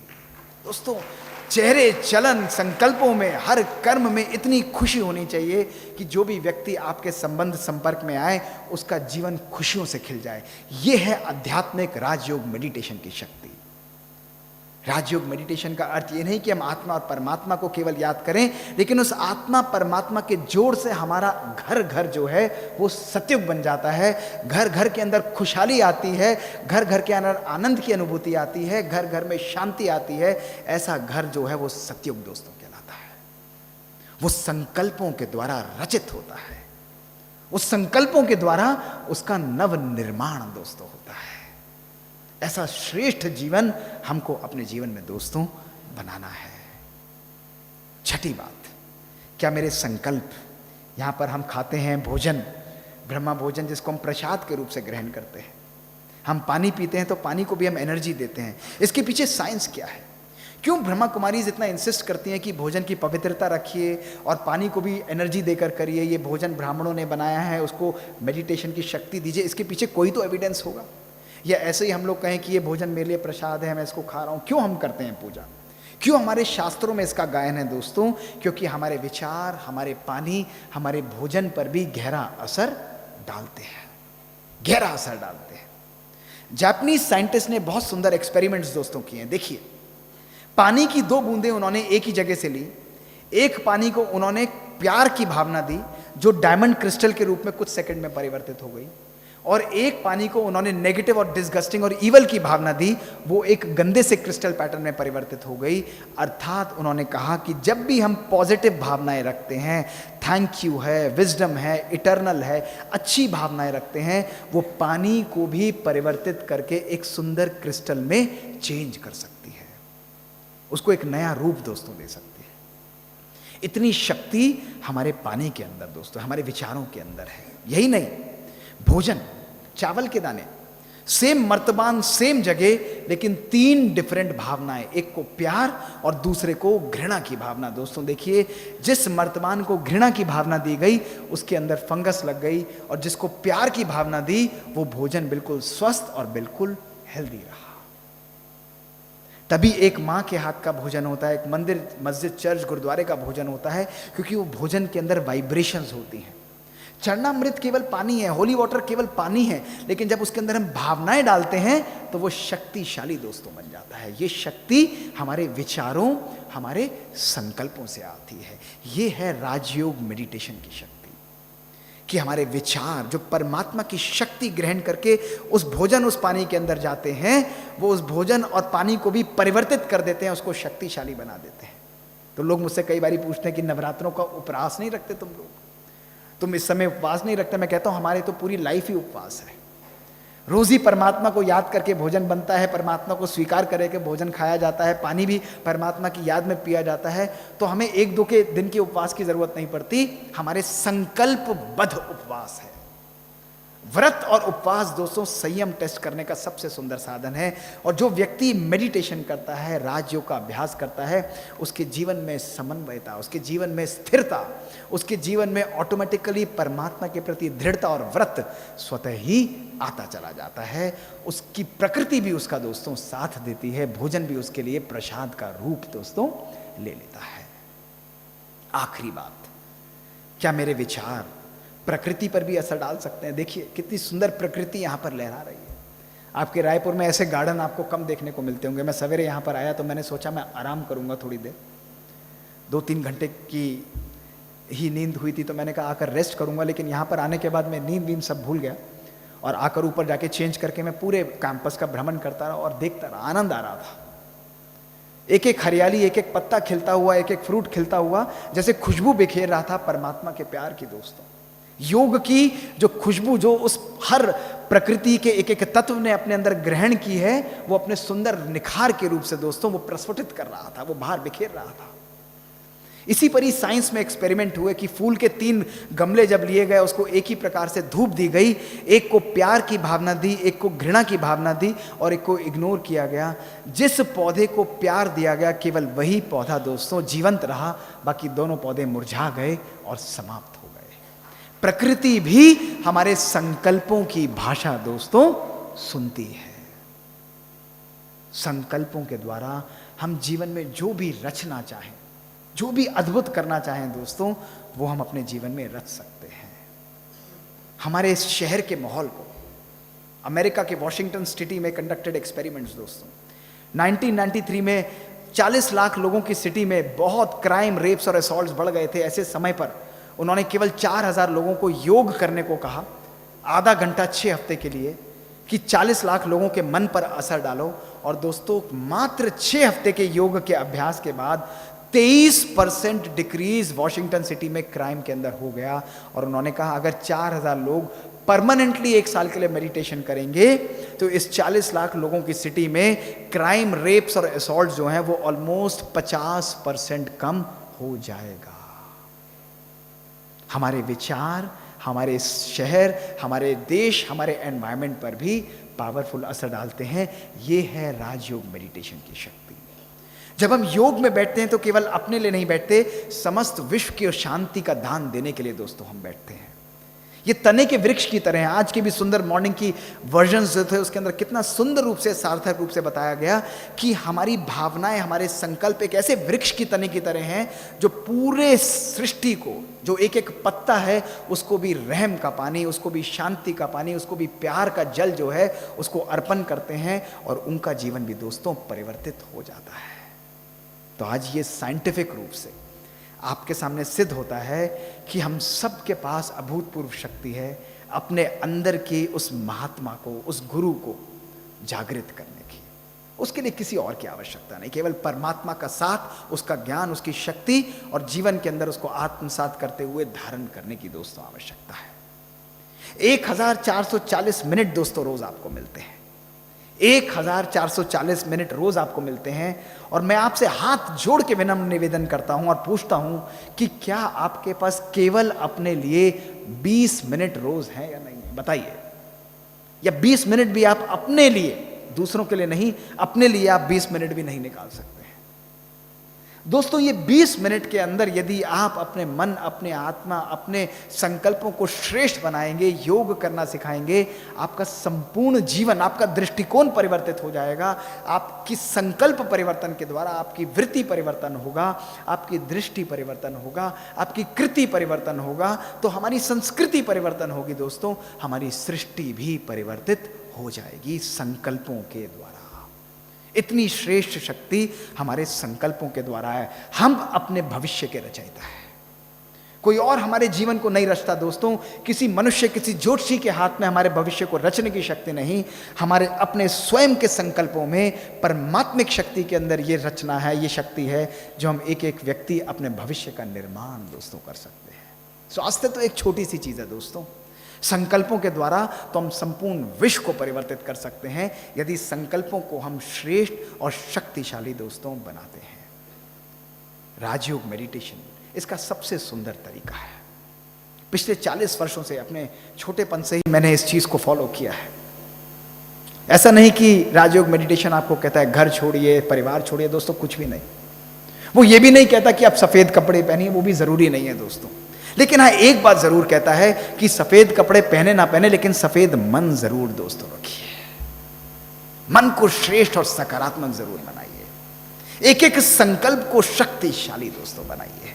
दोस्तों, चेहरे, चलन, संकल्पों में, हर कर्म में इतनी खुशी होनी चाहिए कि जो भी व्यक्ति आपके संबंध संपर्क में आए, उसका जीवन खुशियों से खिल जाए। यह है आध्यात्मिक राजयोग मेडिटेशन की शक्ति। राजयोग मेडिटेशन का अर्थ ये नहीं कि हम आत्मा और परमात्मा को केवल याद करें, लेकिन उस आत्मा परमात्मा के जोड़ से हमारा घर घर जो है वो सतयुग बन जाता है। घर घर के अंदर खुशहाली आती है, घर घर के अंदर आनंद की अनुभूति आती है, घर घर में शांति आती है। ऐसा घर जो है वो सतयुग दोस्तों कहलाता है। वो संकल्पों के द्वारा रचित होता है, उस संकल्पों के द्वारा उसका नव निर्माण दोस्तों होता है। ऐसा श्रेष्ठ जीवन हमको अपने जीवन में दोस्तों बनाना है। छठी बात, क्या मेरे संकल्प, यहां पर हम खाते हैं भोजन, ब्रह्मा भोजन जिसको हम प्रसाद के रूप से ग्रहण करते हैं, हम पानी पीते हैं तो पानी को भी हम एनर्जी देते हैं। इसके पीछे साइंस क्या है? क्यों ब्रह्मा कुमारी इतना इंसिस्ट करती हैं कि भोजन की पवित्रता रखिए और पानी को भी एनर्जी देकर करिए, ये भोजन ब्राह्मणों ने बनाया है, उसको मेडिटेशन की शक्ति दीजिए? इसके पीछे कोई तो एविडेंस होगा। या ऐसे ही हम लोग कहें कि ये भोजन मेरे लिए प्रसाद है, मैं इसको खा रहा हूं। क्यों हम करते हैं पूजा? क्यों हमारे शास्त्रों में इसका गायन है दोस्तों? क्योंकि हमारे विचार, हमारे पानी, हमारे भोजन पर भी गहरा असर डालते हैं, गहरा असर डालते हैं। जापानीज साइंटिस्ट ने बहुत सुंदर एक्सपेरिमेंट्स दोस्तों किए हैं। देखिए, पानी की 2 बूंदें उन्होंने एक ही जगह से ली, एक पानी को उन्होंने प्यार की भावना दी जो डायमंड क्रिस्टल के रूप में कुछ सेकंड में परिवर्तित हो गई, और एक पानी को उन्होंने नेगेटिव और डिस्गस्टिंग और ईवल की भावना दी, वो एक गंदे से क्रिस्टल पैटर्न में परिवर्तित हो गई। अर्थात उन्होंने कहा कि जब भी हम पॉजिटिव भावनाएं रखते हैं, थैंक यू है, विजडम है, इटर्नल है, अच्छी भावनाएं रखते हैं, वो पानी को भी परिवर्तित करके एक सुंदर क्रिस्टल में चेंज कर सकती है, उसको एक नया रूप दोस्तों दे सकती है। इतनी शक्ति हमारे पानी के अंदर दोस्तों, हमारे विचारों के अंदर है। यही नहीं, भोजन, चावल के दाने, सेम मर्तबान, सेम जगह, लेकिन 3 डिफरेंट भावनाएं, एक को प्यार और दूसरे को घृणा की भावना। दोस्तों देखिए, जिस मर्तबान को घृणा की भावना दी गई उसके अंदर फंगस लग गई, और जिसको प्यार की भावना दी वो भोजन बिल्कुल स्वस्थ और बिल्कुल हेल्दी रहा। तभी एक माँ के हाथ का भोजन होता है, एक मंदिर, मस्जिद, चर्च, गुरुद्वारे का भोजन होता है, क्योंकि वो भोजन के अंदर वाइब्रेशंस होती हैं। चरणामृत केवल पानी है, होली वाटर केवल पानी है, लेकिन जब उसके अंदर हम भावनाएं डालते हैं तो वो शक्तिशाली दोस्तों बन जाता है। ये शक्ति हमारे विचारों, हमारे संकल्पों से आती है। ये है राजयोग मेडिटेशन की शक्ति, कि हमारे विचार जो परमात्मा की शक्ति ग्रहण करके उस भोजन, उस पानी के अंदर जाते हैं, वो उस भोजन और पानी को भी परिवर्तित कर देते हैं, उसको शक्तिशाली बना देते हैं। तो लोग मुझसे कई बार पूछते हैं कि नवरात्रों का उपवास नहीं रखते तुम लोग, तुम इस समय उपवास नहीं रखते? मैं कहता हूं हमारे तो पूरी लाइफ ही उपवास है। रोज ही परमात्मा को याद करके भोजन बनता है, परमात्मा को स्वीकार करके भोजन खाया जाता है, पानी भी परमात्मा की याद में पिया जाता है। तो हमें 1-2 के दिन के उपवास की जरूरत नहीं पड़ती, हमारे संकल्पबद्ध उपवास है। व्रत और उपवास दोस्तों संयम टेस्ट करने का सबसे सुंदर साधन है। और जो व्यक्ति मेडिटेशन करता है, राजयोग का अभ्यास करता है, उसके जीवन में समन्वयता, उसके जीवन में स्थिरता, उसके जीवन में ऑटोमेटिकली परमात्मा के प्रति दृढ़ता और व्रत स्वतः ही आता चला जाता है। उसकी प्रकृति भी उसका दोस्तों साथ देती है, भोजन भी उसके लिए प्रसाद का रूप दोस्तों ले लेता है। आखिरी बात, क्या मेरे विचार प्रकृति पर भी असर डाल सकते हैं? देखिए कितनी सुंदर प्रकृति यहाँ पर लहरा रही है। आपके रायपुर में ऐसे गार्डन आपको कम देखने को मिलते होंगे। मैं सवेरे यहाँ पर आया तो मैंने सोचा मैं आराम करूँगा थोड़ी देर, 2-3 घंटे की ही नींद हुई थी, तो मैंने कहा आकर रेस्ट करूँगा। लेकिन यहाँ पर आने के बाद मैं नींद सब भूल गया, और आकर ऊपर जाके चेंज करके मैं पूरे कैंपस का भ्रमण करता रहा और देखता रहा, आनंद आ रहा था। एक एक हरियाली, एक एक पत्ता खिलता हुआ, एक एक फ्रूट खिलता हुआ, जैसे खुशबू बिखेर रहा था परमात्मा के प्यार की दोस्तों। योग की जो खुशबू, जो उस हर प्रकृति के एक एक तत्व ने अपने अंदर ग्रहण की है, वो अपने सुंदर निखार के रूप से दोस्तों वो प्रस्फुटित कर रहा था, वो बाहर बिखेर रहा था। इसी पर ही साइंस में एक्सपेरिमेंट हुए कि फूल के 3 गमले जब लिए गए, उसको एक ही प्रकार से धूप दी गई, एक को प्यार की भावना दी, एक को घृणा की भावना दी, और एक को इग्नोर किया गया। जिस पौधे को प्यार दिया गया केवल वही पौधा दोस्तों जीवंत रहा, बाकी दोनों पौधे मुरझा गए और समाप्त हो गए। प्रकृति भी हमारे संकल्पों की भाषा दोस्तों सुनती है। संकल्पों के द्वारा हम जीवन में जो भी रचना चाहें, जो भी अद्भुत करना चाहें दोस्तों, वो हम अपने जीवन में रच सकते हैं। हमारे इस शहर के माहौल को, अमेरिका के वॉशिंगटन सिटी में कंडक्टेड एक्सपेरिमेंट्स दोस्तों, 1993 में 40 लाख लोगों की सिटी में बहुत क्राइम, रेप्स और असॉल्ट्स बढ़ गए थे। ऐसे समय पर उन्होंने केवल 4000 लोगों को योग करने को कहा, आधा घंटा 6 हफ्ते के लिए, कि 40 लाख लोगों के मन पर असर डालो। और दोस्तों मात्र 6 हफ्ते के योग के अभ्यास के बाद 23% डिक्रीज वॉशिंगटन सिटी में क्राइम के अंदर हो गया। और उन्होंने कहा अगर 4000 लोग परमानेंटली 1 साल के लिए मेडिटेशन करेंगे तो इस 40 लाख लोगों की सिटी में क्राइम, रेप्स और असॉल्ट जो हैं वो ऑलमोस्ट 50% कम हो जाएगा। हमारे विचार, हमारे शहर, हमारे देश, हमारे एनवायरनमेंट पर भी पावरफुल असर डालते हैं। ये है राजयोग मेडिटेशन की शक्ति। जब हम योग में बैठते हैं तो केवल अपने लिए नहीं बैठते, समस्त विश्व की शांति का दान देने के लिए दोस्तों हम बैठते हैं। ये तने के वृक्ष की तरह है। आज की भी सुंदर मॉर्निंग की वर्जन्स जो थे उसके अंदर कितना सुंदर रूप से, सार्थक रूप से बताया गया कि हमारी भावनाएं, हमारे संकल्प एक ऐसे वृक्ष की तने की तरह हैं जो पूरे सृष्टि को, जो एक एक पत्ता है उसको भी रहम का पानी, उसको भी शांति का पानी, उसको भी प्यार का जल जो है उसको अर्पण करते हैं और उनका जीवन भी दोस्तों परिवर्तित हो जाता है। तो आज ये साइंटिफिक रूप से आपके सामने सिद्ध होता है कि हम सब के पास अभूतपूर्व शक्ति है अपने अंदर के उस महात्मा को, उस गुरु को जागृत करने की। उसके लिए किसी और की आवश्यकता नहीं, केवल परमात्मा का साथ, उसका ज्ञान, उसकी शक्ति और जीवन के अंदर उसको आत्मसात करते हुए धारण करने की दोस्तों आवश्यकता है। 1440 मिनट दोस्तों रोज आपको मिलते हैं। 1440 मिनट रोज आपको मिलते हैं, और मैं आपसे हाथ जोड़ के विनम्र निवेदन करता हूं और पूछता हूं कि क्या आपके पास केवल अपने लिए 20 मिनट रोज है या नहीं है? बताइए। या 20 मिनट भी आप अपने लिए, दूसरों के लिए नहीं, अपने लिए आप 20 मिनट भी नहीं निकाल सकते हैं। दोस्तों, ये 20 मिनट के अंदर यदि आप अपने मन, अपने आत्मा, अपने संकल्पों को श्रेष्ठ बनाएंगे, योग करना सिखाएंगे, आपका संपूर्ण जीवन, आपका दृष्टिकोण परिवर्तित हो जाएगा। आपकी संकल्प परिवर्तन के द्वारा आपकी वृत्ति परिवर्तन होगा, आपकी दृष्टि परिवर्तन होगा, आपकी कृति परिवर्तन होगा, तो हमारी संस्कृति परिवर्तन होगी। दोस्तों, हमारी सृष्टि भी परिवर्तित हो जाएगी संकल्पों के द्वारा। इतनी श्रेष्ठ शक्ति हमारे संकल्पों के द्वारा है। हम अपने भविष्य के रचयिता है, कोई और हमारे जीवन को नहीं रचता। दोस्तों, किसी मनुष्य, किसी ज्योतिषी के हाथ में हमारे भविष्य को रचने की शक्ति नहीं। हमारे अपने स्वयं के संकल्पों में परमात्मिक शक्ति के अंदर ये रचना है, ये शक्ति है, जो हम एक एक व्यक्ति अपने भविष्य का निर्माण दोस्तों कर सकते हैं। स्वास्थ्य तो एक छोटी सी चीज है दोस्तों, संकल्पों के द्वारा तो हम संपूर्ण विश्व को परिवर्तित कर सकते हैं, यदि संकल्पों को हम श्रेष्ठ और शक्तिशाली दोस्तों बनाते हैं। राजयोग मेडिटेशन इसका सबसे सुंदर तरीका है। पिछले 40 वर्षों से, अपने छोटेपन से ही मैंने इस चीज को फॉलो किया है। ऐसा नहीं कि राजयोग मेडिटेशन आपको कहता है घर छोड़िए, परिवार छोड़िए। दोस्तों, कुछ भी नहीं। वो ये भी नहीं कहता कि आप सफेद कपड़े पहनिए, वो भी जरूरी नहीं है दोस्तों। लेकिन हाँ, एक बात जरूर कहता है कि सफेद कपड़े पहने ना पहने, लेकिन सफेद मन जरूर दोस्तों रखिए। मन को श्रेष्ठ और सकारात्मक जरूर बनाइए। एक एक संकल्प को शक्तिशाली दोस्तों बनाइए।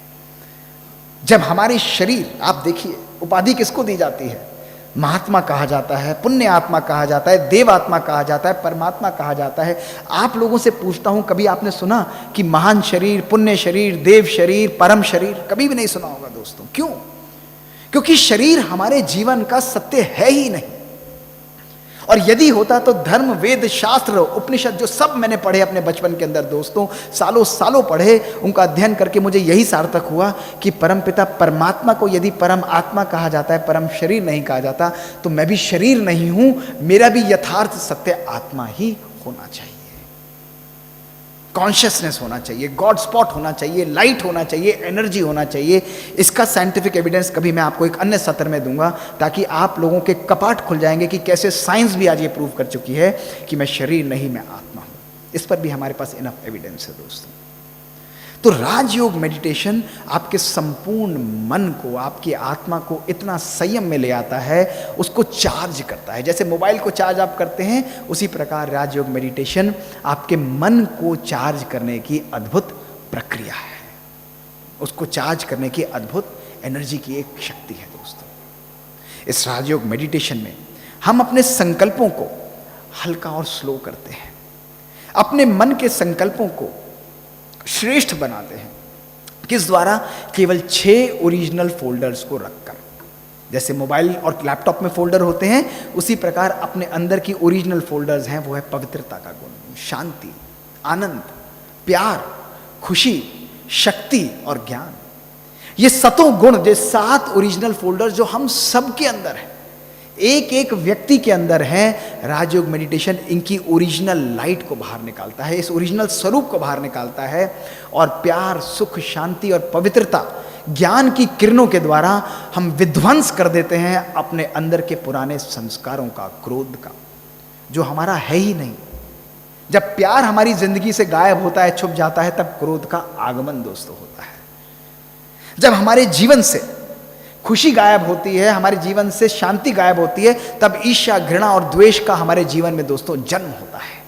जब हमारी शरीर, आप देखिए, उपाधि किसको दी जाती है? महात्मा कहा जाता है, पुण्य आत्मा कहा जाता है, देव आत्मा कहा जाता है, परमात्मा कहा जाता है। आप लोगों से पूछता हूं, कभी आपने सुना कि महान शरीर, पुण्य शरीर, देव शरीर, परम शरीर? कभी भी नहीं सुना होगा दोस्तों। क्यों? क्योंकि शरीर हमारे जीवन का सत्य है ही नहीं। और यदि होता तो धर्म, वेद, शास्त्र, उपनिषद, जो सब मैंने पढ़े अपने बचपन के अंदर दोस्तों, सालों सालों पढ़े, उनका अध्ययन करके मुझे यही सार्थक हुआ कि परमपिता परमात्मा को यदि परम आत्मा कहा जाता है, परम शरीर नहीं कहा जाता, तो मैं भी शरीर नहीं हूं, मेरा भी यथार्थ सत्य आत्मा ही होना चाहिए। कॉन्शियसनेस होना चाहिए, गॉड स्पॉट होना चाहिए, लाइट होना चाहिए, एनर्जी होना चाहिए। इसका साइंटिफिक एविडेंस कभी मैं आपको एक अन्य सत्र में दूंगा, ताकि आप लोगों के कपाट खुल जाएंगे कि कैसे साइंस भी आज ये प्रूव कर चुकी है कि मैं शरीर नहीं, मैं आत्मा हूं। इस पर भी हमारे पास इनफ एविडेंस है दोस्तों। तो राजयोग मेडिटेशन आपके संपूर्ण मन को, आपकी आत्मा को इतना संयम में ले आता है, उसको चार्ज करता है। जैसे मोबाइल को चार्ज आप करते हैं, उसी प्रकार राजयोग मेडिटेशन आपके मन को चार्ज करने की अद्भुत प्रक्रिया है। उसको चार्ज करने की अद्भुत एनर्जी की एक शक्ति है दोस्तों। इस राजयोग मेडिटेशन में हम अपने संकल्पों को हल्का और स्लो करते हैं, अपने मन के संकल्पों को श्रेष्ठ बनाते हैं। किस द्वारा? केवल 6 ओरिजिनल फोल्डर्स को रखकर। जैसे मोबाइल और लैपटॉप में फोल्डर होते हैं, उसी प्रकार अपने अंदर की ओरिजिनल फोल्डर्स हैं। वो है पवित्रता का गुण, शांति, आनंद, प्यार, खुशी, शक्ति और ज्ञान। ये 7 गुण, जो 7 ओरिजिनल फोल्डर्स जो हम सब के अंदर है, एक एक व्यक्ति के अंदर है, राजयोग मेडिटेशन इनकी ओरिजिनल लाइट को बाहर निकालता है, इस ओरिजिनल स्वरूप को बाहर निकालता है। और प्यार, सुख, शांति और पवित्रता, ज्ञान की किरणों के द्वारा हम विध्वंस कर देते हैं अपने अंदर के पुराने संस्कारों का, क्रोध का, जो हमारा है ही नहीं। जब प्यार हमारी जिंदगी से गायब होता है, छुप जाता है, तब क्रोध का आगमन दोस्तों होता है। जब हमारे जीवन से खुशी गायब होती है, हमारे जीवन से शांति गायब होती है, तब ईर्ष्या, घृणा और द्वेष का हमारे जीवन में दोस्तों जन्म होता है।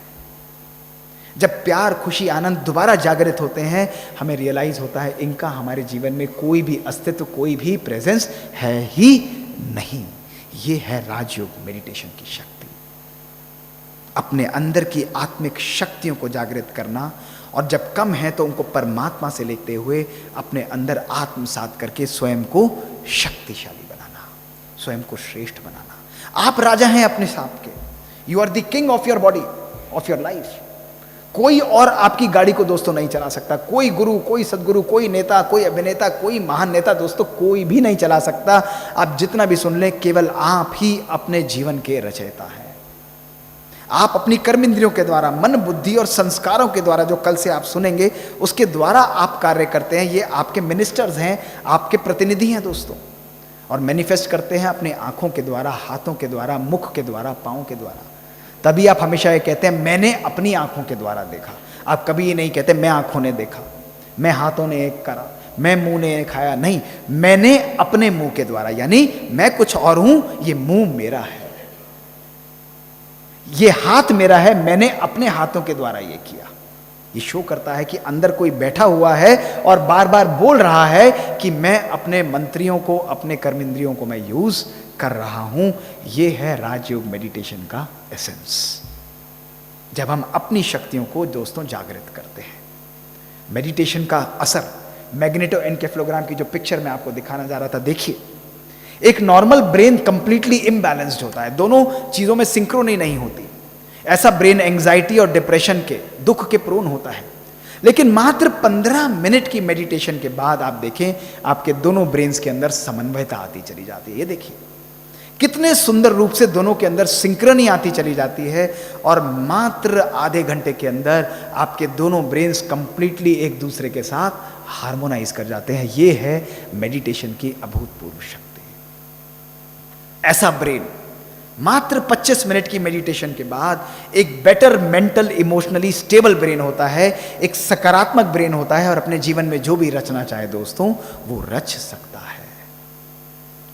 जब प्यार, खुशी, आनंद दोबारा जागृत होते हैं, हमें रियलाइज होता है इनका हमारे जीवन में कोई भी अस्तित्व, कोई भी प्रेजेंस है ही नहीं। ये है राजयोग मेडिटेशन की शक्ति, अपने अंदर की आत्मिक शक्तियों को जागृत करना, और जब कम है तो उनको परमात्मा से लेते हुए अपने अंदर आत्मसात करके स्वयं को शक्तिशाली बनाना, स्वयं को श्रेष्ठ बनाना। आप राजा हैं अपने सांप के। You are the king of your body, of your life. कोई और आपकी गाड़ी को दोस्तों नहीं चला सकता। कोई गुरु, कोई सदगुरु, कोई नेता, कोई अभिनेता, कोई महान नेता दोस्तों कोई भी नहीं चला सकता। आप जितना भी सुन लें, केवल आप ही अपने जीवन के रचयिता हैं। आप अपनी कर्म इंद्रियों के द्वारा, मन बुद्धि और संस्कारों के द्वारा, जो कल से आप सुनेंगे उसके द्वारा आप कार्य करते हैं। ये आपके मिनिस्टर्स हैं, आपके प्रतिनिधि हैं दोस्तों, और मैनिफेस्ट करते हैं अपनी आंखों के द्वारा, हाथों के द्वारा, मुख के द्वारा, पाँव के द्वारा। तभी आप हमेशा ये कहते हैं मैंने अपनी आंखों के द्वारा देखा। आप कभी ये नहीं कहते मैं आंखों ने देखा, मैं हाथों ने एक करा, मैं मुंह ने खाया। नहीं, मैंने अपने मुंह के द्वारा, यानी मैं कुछ और हूं, ये मुंह मेरा है, ये हाथ मेरा है, मैंने अपने हाथों के द्वारा ये किया। ये शो करता है कि अंदर कोई बैठा हुआ है और बार बार बोल रहा है कि मैं अपने मंत्रियों को, अपने कर्मेंद्रियों को मैं यूज कर रहा हूं। ये है राजयोग मेडिटेशन का एसेंस, जब हम अपनी शक्तियों को दोस्तों जागृत करते हैं। मेडिटेशन का असर, मैग्नेटो एनकेफेलोग्राम की जो पिक्चर मैं आपको दिखाना जा रहा था, देखिए, एक नॉर्मल ब्रेन कंप्लीटली इम्बैलेंस्ड होता है, दोनों चीजों में सिंक्रोनी नहीं होती। ऐसा ब्रेन एंजाइटी और डिप्रेशन के, दुख के प्रोन होता है। लेकिन मात्र 15 मिनट की मेडिटेशन के बाद आप देखें, आपके दोनों ब्रेन्स के अंदर समन्वयता आती चली जाती है। ये देखिए कितने सुंदर रूप से दोनों के अंदर सिंक्रनी आती चली जाती है, और मात्र आधे घंटे के अंदर आपके दोनों ब्रेन्स कंप्लीटली एक दूसरे के साथ हार्मोनाइज कर जाते हैं। ये है मेडिटेशन की अभूतपूर्व शक्ति। ऐसा ब्रेन मात्र 25 मिनट की मेडिटेशन के बाद एक better mental emotionally stable brain होता है, एक सकारात्मक ब्रेन होता है, और अपने जीवन में जो भी रचना चाहे दोस्तों वो रच सकता है।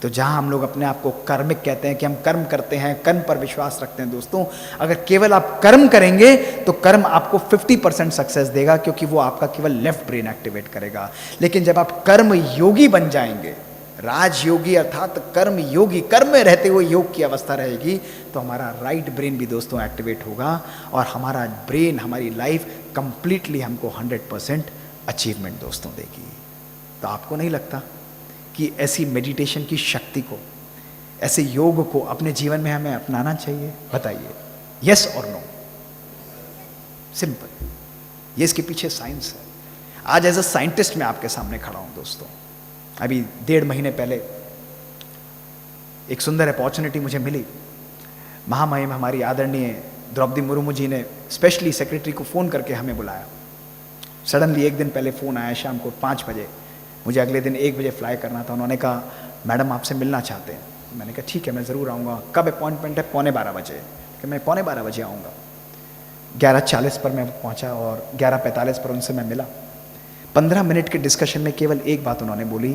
तो जहां हम लोग अपने आप को कर्मिक कहते हैं कि हम कर्म करते हैं, कर्म पर विश्वास रखते हैं दोस्तों, अगर केवल आप कर्म करेंगे तो कर्म आपको 50% सक्सेस देगा, क्योंकि वो आपका केवल लेफ्ट ब्रेन एक्टिवेट करेगा। लेकिन जब आप कर्म योगी बन जाएंगे, राजयोगी अर्थात कर्म योगी, कर्म में रहते हुए योग की अवस्था रहेगी, तो हमारा राइट ब्रेन भी दोस्तों एक्टिवेट होगा, और हमारा ब्रेन, हमारी लाइफ कंप्लीटली हमको 100% अचीवमेंट दोस्तों देगी। तो आपको नहीं लगता कि ऐसी मेडिटेशन की शक्ति को, ऐसे योग को अपने जीवन में हमें अपनाना चाहिए? बताइए, यस और नो? सिंपल, ये इसके पीछे साइंस है। आज एज अ साइंटिस्ट मैं आपके सामने खड़ा हूं दोस्तों। अभी 1.5 महीने पहले एक सुंदर अपॉर्चुनिटी मुझे मिली। महामहिम हमारी आदरणीय द्रौपदी मुर्मू जी ने स्पेशली सेक्रेटरी को फ़ोन करके हमें बुलाया। सडनली एक दिन पहले फ़ोन आया शाम को 5 बजे, मुझे अगले दिन 1 बजे फ्लाई करना था। उन्होंने कहा मैडम आपसे मिलना चाहते हैं। मैंने कहा ठीक है, मैं ज़रूर आऊँगा। कब अपॉइंटमेंट है? 11:15 बजे। कि मैं 11:15 बजे आऊँगा। 11:40 पर मैं पहुँचा और 11:45 पर उनसे मैं मिला। 15 मिनट के डिस्कशन में केवल एक बात उन्होंने बोली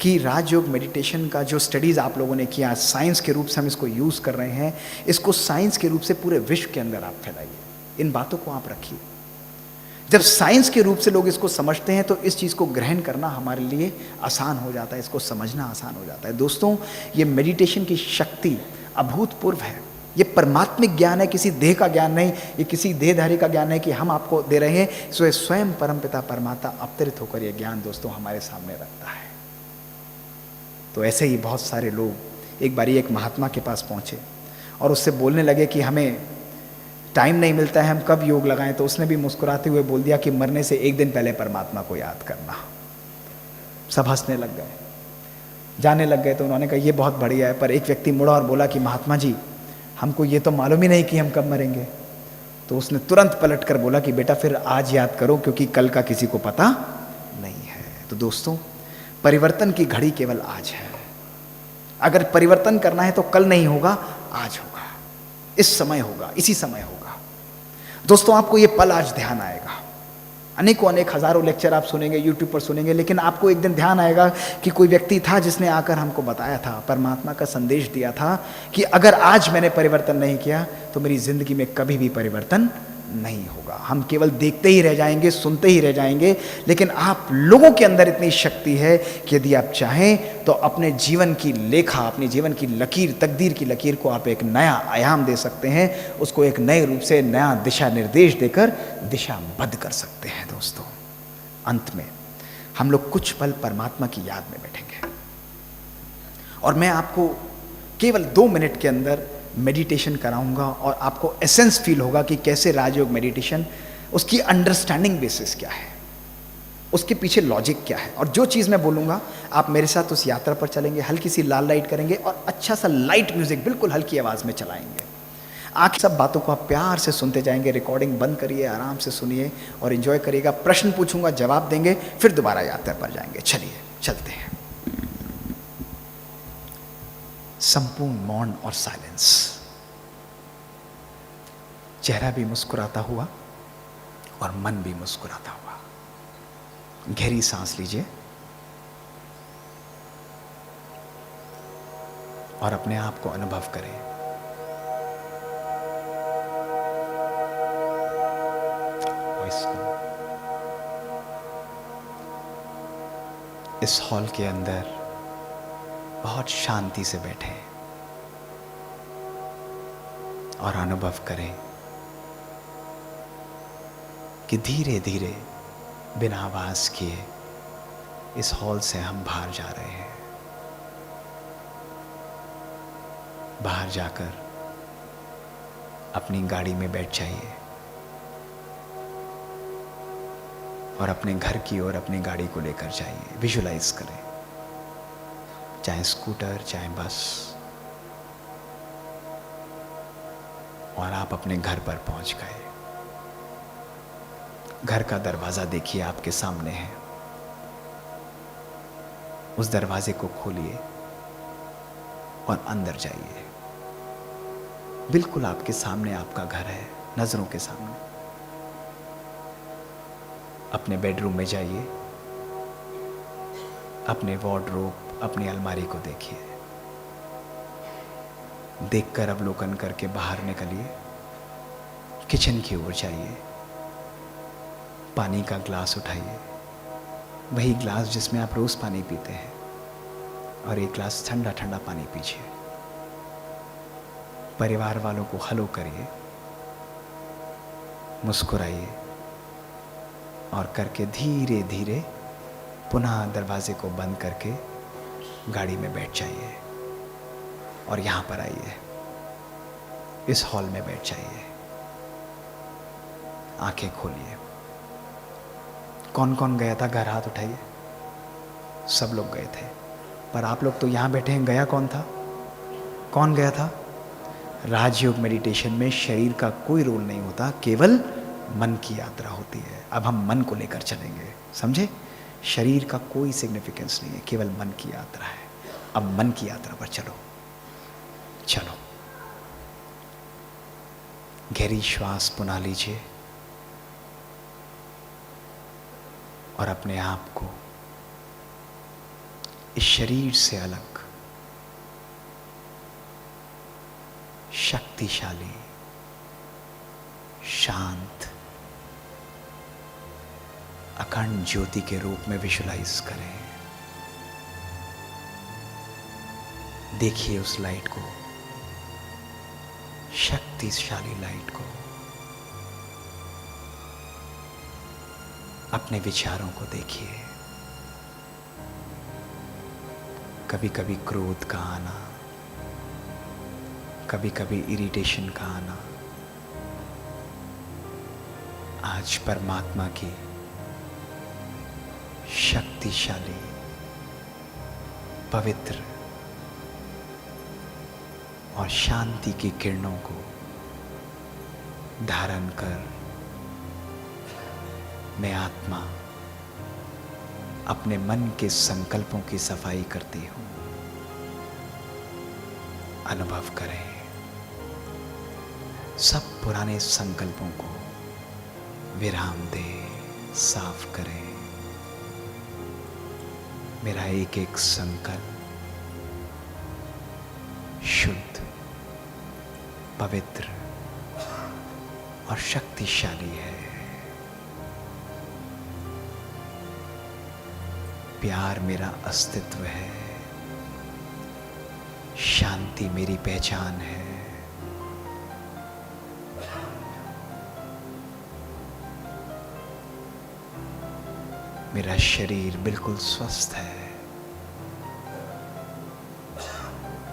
कि राजयोग मेडिटेशन का जो स्टडीज़ आप लोगों ने किया, साइंस के रूप से हम इसको यूज़ कर रहे हैं, इसको साइंस के रूप से पूरे विश्व के अंदर आप फैलाइए। इन बातों को आप रखिए। जब साइंस के रूप से लोग इसको समझते हैं तो इस चीज़ को ग्रहण करना हमारे लिए आसान हो जाता है, इसको समझना आसान हो जाता है। दोस्तों, ये मेडिटेशन की शक्ति अभूतपूर्व है। ये परमात्मिक ज्ञान है, किसी देह का ज्ञान नहीं, ये किसी देहधारी का ज्ञान नहीं कि हम आपको दे रहे हैं। सो स्वयं परमपिता परमात्मा अवतरित होकर ये ज्ञान दोस्तों हमारे सामने रखता है। तो ऐसे ही बहुत सारे लोग एक बारी एक महात्मा के पास पहुँचे और उससे बोलने लगे कि हमें टाइम नहीं मिलता है, हम कब योग लगाएं। तो उसने भी मुस्कुराते हुए बोल दिया कि मरने से एक दिन पहले परमात्मा को याद करना। सब हंसने लग गए, जाने लग गए। तो उन्होंने कहा ये बहुत बढ़िया है। पर एक व्यक्ति मुड़ा और बोला कि महात्मा जी, हमको ये तो मालूम ही नहीं कि हम कब मरेंगे। तो उसने तुरंत पलट कर बोला कि बेटा फिर आज याद करो, क्योंकि कल का किसी को पता नहीं है। तो दोस्तों, परिवर्तन की घड़ी केवल आज है। अगर परिवर्तन करना है तो कल नहीं होगा, आज होगा, इस समय होगा, इसी समय होगा। दोस्तों, आपको ये पल आज ध्यान आएगा। अनेकों अनेक हजारों लेक्चर आप सुनेंगे, यूट्यूब पर सुनेंगे, लेकिन आपको एक दिन ध्यान आएगा कि कोई व्यक्ति था जिसने आकर हमको बताया था, परमात्मा का संदेश दिया था कि अगर आज मैंने परिवर्तन नहीं किया तो मेरी जिंदगी में कभी भी परिवर्तन नहीं होगा। हम केवल देखते ही रह जाएंगे, सुनते ही रह जाएंगे। लेकिन आप लोगों के अंदर इतनी शक्ति है कि यदि आप चाहें तो अपने जीवन की लेखा, अपने जीवन की लकीर, तकदीर की लकीर को आप एक नया आयाम दे सकते हैं, उसको एक नए रूप से नया दिशा निर्देश देकर दिशाबद्ध कर सकते हैं। दोस्तों, अंत में हम लोग कुछ पल परमात्मा की याद में बैठेंगे और मैं आपको केवल 2 मिनट के अंदर मेडिटेशन कराऊंगा और आपको एसेंस फील होगा कि कैसे राजयोग मेडिटेशन, उसकी अंडरस्टैंडिंग बेसिस क्या है, उसके पीछे लॉजिक क्या है। और जो चीज़ मैं बोलूँगा आप मेरे साथ उस यात्रा पर चलेंगे, हल्की सी लाल लाइट करेंगे और अच्छा सा लाइट म्यूजिक बिल्कुल हल्की आवाज़ में चलाएंगे। आखिर सब बातों को आप प्यार से सुनते जाएंगे। रिकॉर्डिंग बंद करिए, आराम से सुनिए और एंजॉय करिएगा। प्रश्न पूछूंगा, जवाब देंगे, फिर दोबारा यात्रा पर जाएंगे। चलिए चलते हैं। संपूर्ण मौन और साइलेंस। चेहरा भी मुस्कुराता हुआ और मन भी मुस्कुराता हुआ। गहरी सांस लीजिए और अपने आप को अनुभव करें। इस हॉल के अंदर बहुत शांति से बैठे और अनुभव करें कि धीरे धीरे बिना आवाज किए इस हॉल से हम बाहर जा रहे हैं। बाहर जाकर अपनी गाड़ी में बैठ जाइए और अपने घर की ओर अपनी गाड़ी को लेकर जाइए। विजुलाइज करें, चाहे स्कूटर चाहे बस, और आप अपने घर पर पहुंच गए। घर का दरवाजा देखिए आपके सामने है। उस दरवाजे को खोलिए और अंदर जाइए। बिल्कुल आपके सामने आपका घर है, नजरों के सामने। अपने बेडरूम में जाइए, अपने वार्डरोब, अपनी अलमारी को देखिए। देखकर अवलोकन करके बाहर निकलिए। किचन की ओर जाइए। पानी का ग्लास उठाइए, वही ग्लास जिसमें आप रोज पानी पीते हैं, और एक ग्लास ठंडा ठंडा पानी पीजिए। परिवार वालों को हेलो करिए, मुस्कुराइए और करके धीरे धीरे पुनः दरवाजे को बंद करके गाड़ी में बैठ जाइए और यहाँ पर आइए। इस हॉल में बैठ जाइए। आंखें खोलिए। कौन कौन गया था घर हाथ उठाइए। सब लोग गए थे, पर आप लोग तो यहाँ बैठे हैं। गया कौन था? कौन गया था? राजयोग मेडिटेशन में शरीर का कोई रोल नहीं होता, केवल मन की यात्रा होती है। अब हम मन को लेकर चलेंगे, समझे? शरीर का कोई सिग्निफिकेंस नहीं है, केवल मन की यात्रा है। अब मन की यात्रा पर चलो। चलो, गहरी श्वास पुनः लीजिए और अपने आप को इस शरीर से अलग शक्तिशाली, शांत, अखंड ज्योति के रूप में विजुलाइज करें। देखिए उस लाइट को, शक्तिशाली लाइट को। अपने विचारों को देखिए। कभी कभी क्रोध का आना, कभी कभी इरिटेशन का आना। आज परमात्मा की शक्तिशाली, पवित्र और शांति की किरणों को धारण कर मैं आत्मा अपने मन के संकल्पों की सफाई करती हूं। अनुभव करें, सब पुराने संकल्पों को विराम दे, साफ करें। मेरा एक एक संकल्प शुद्ध, पवित्र और शक्तिशाली है। प्यार मेरा अस्तित्व है, शांति मेरी पहचान है। मेरा शरीर बिल्कुल स्वस्थ है।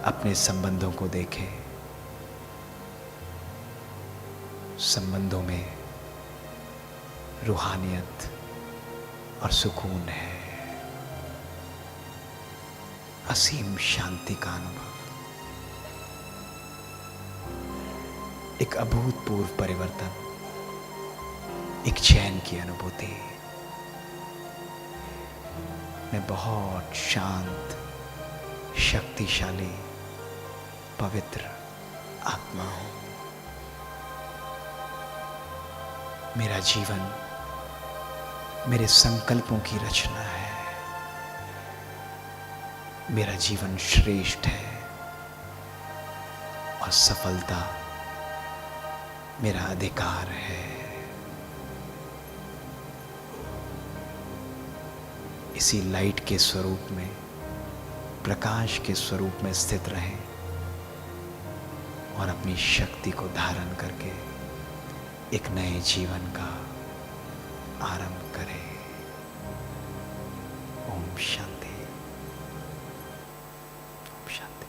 अपने संबंधों को देखें। संबंधों में रूहानियत और सुकून है, असीम शांति का अनुभव। एक अभूतपूर्व परिवर्तन, एक चैन की अनुभूति। मैं बहुत शांत, शक्तिशाली, पवित्र आत्मा हूं। मेरा जीवन मेरे संकल्पों की रचना है। मेरा जीवन श्रेष्ठ है और सफलता मेरा अधिकार है। इसी लाइट के स्वरूप में, प्रकाश के स्वरूप में स्थित रहें और अपनी शक्ति को धारण करके एक नए जीवन का आरंभ करें। ओम शांति। ओम शांति।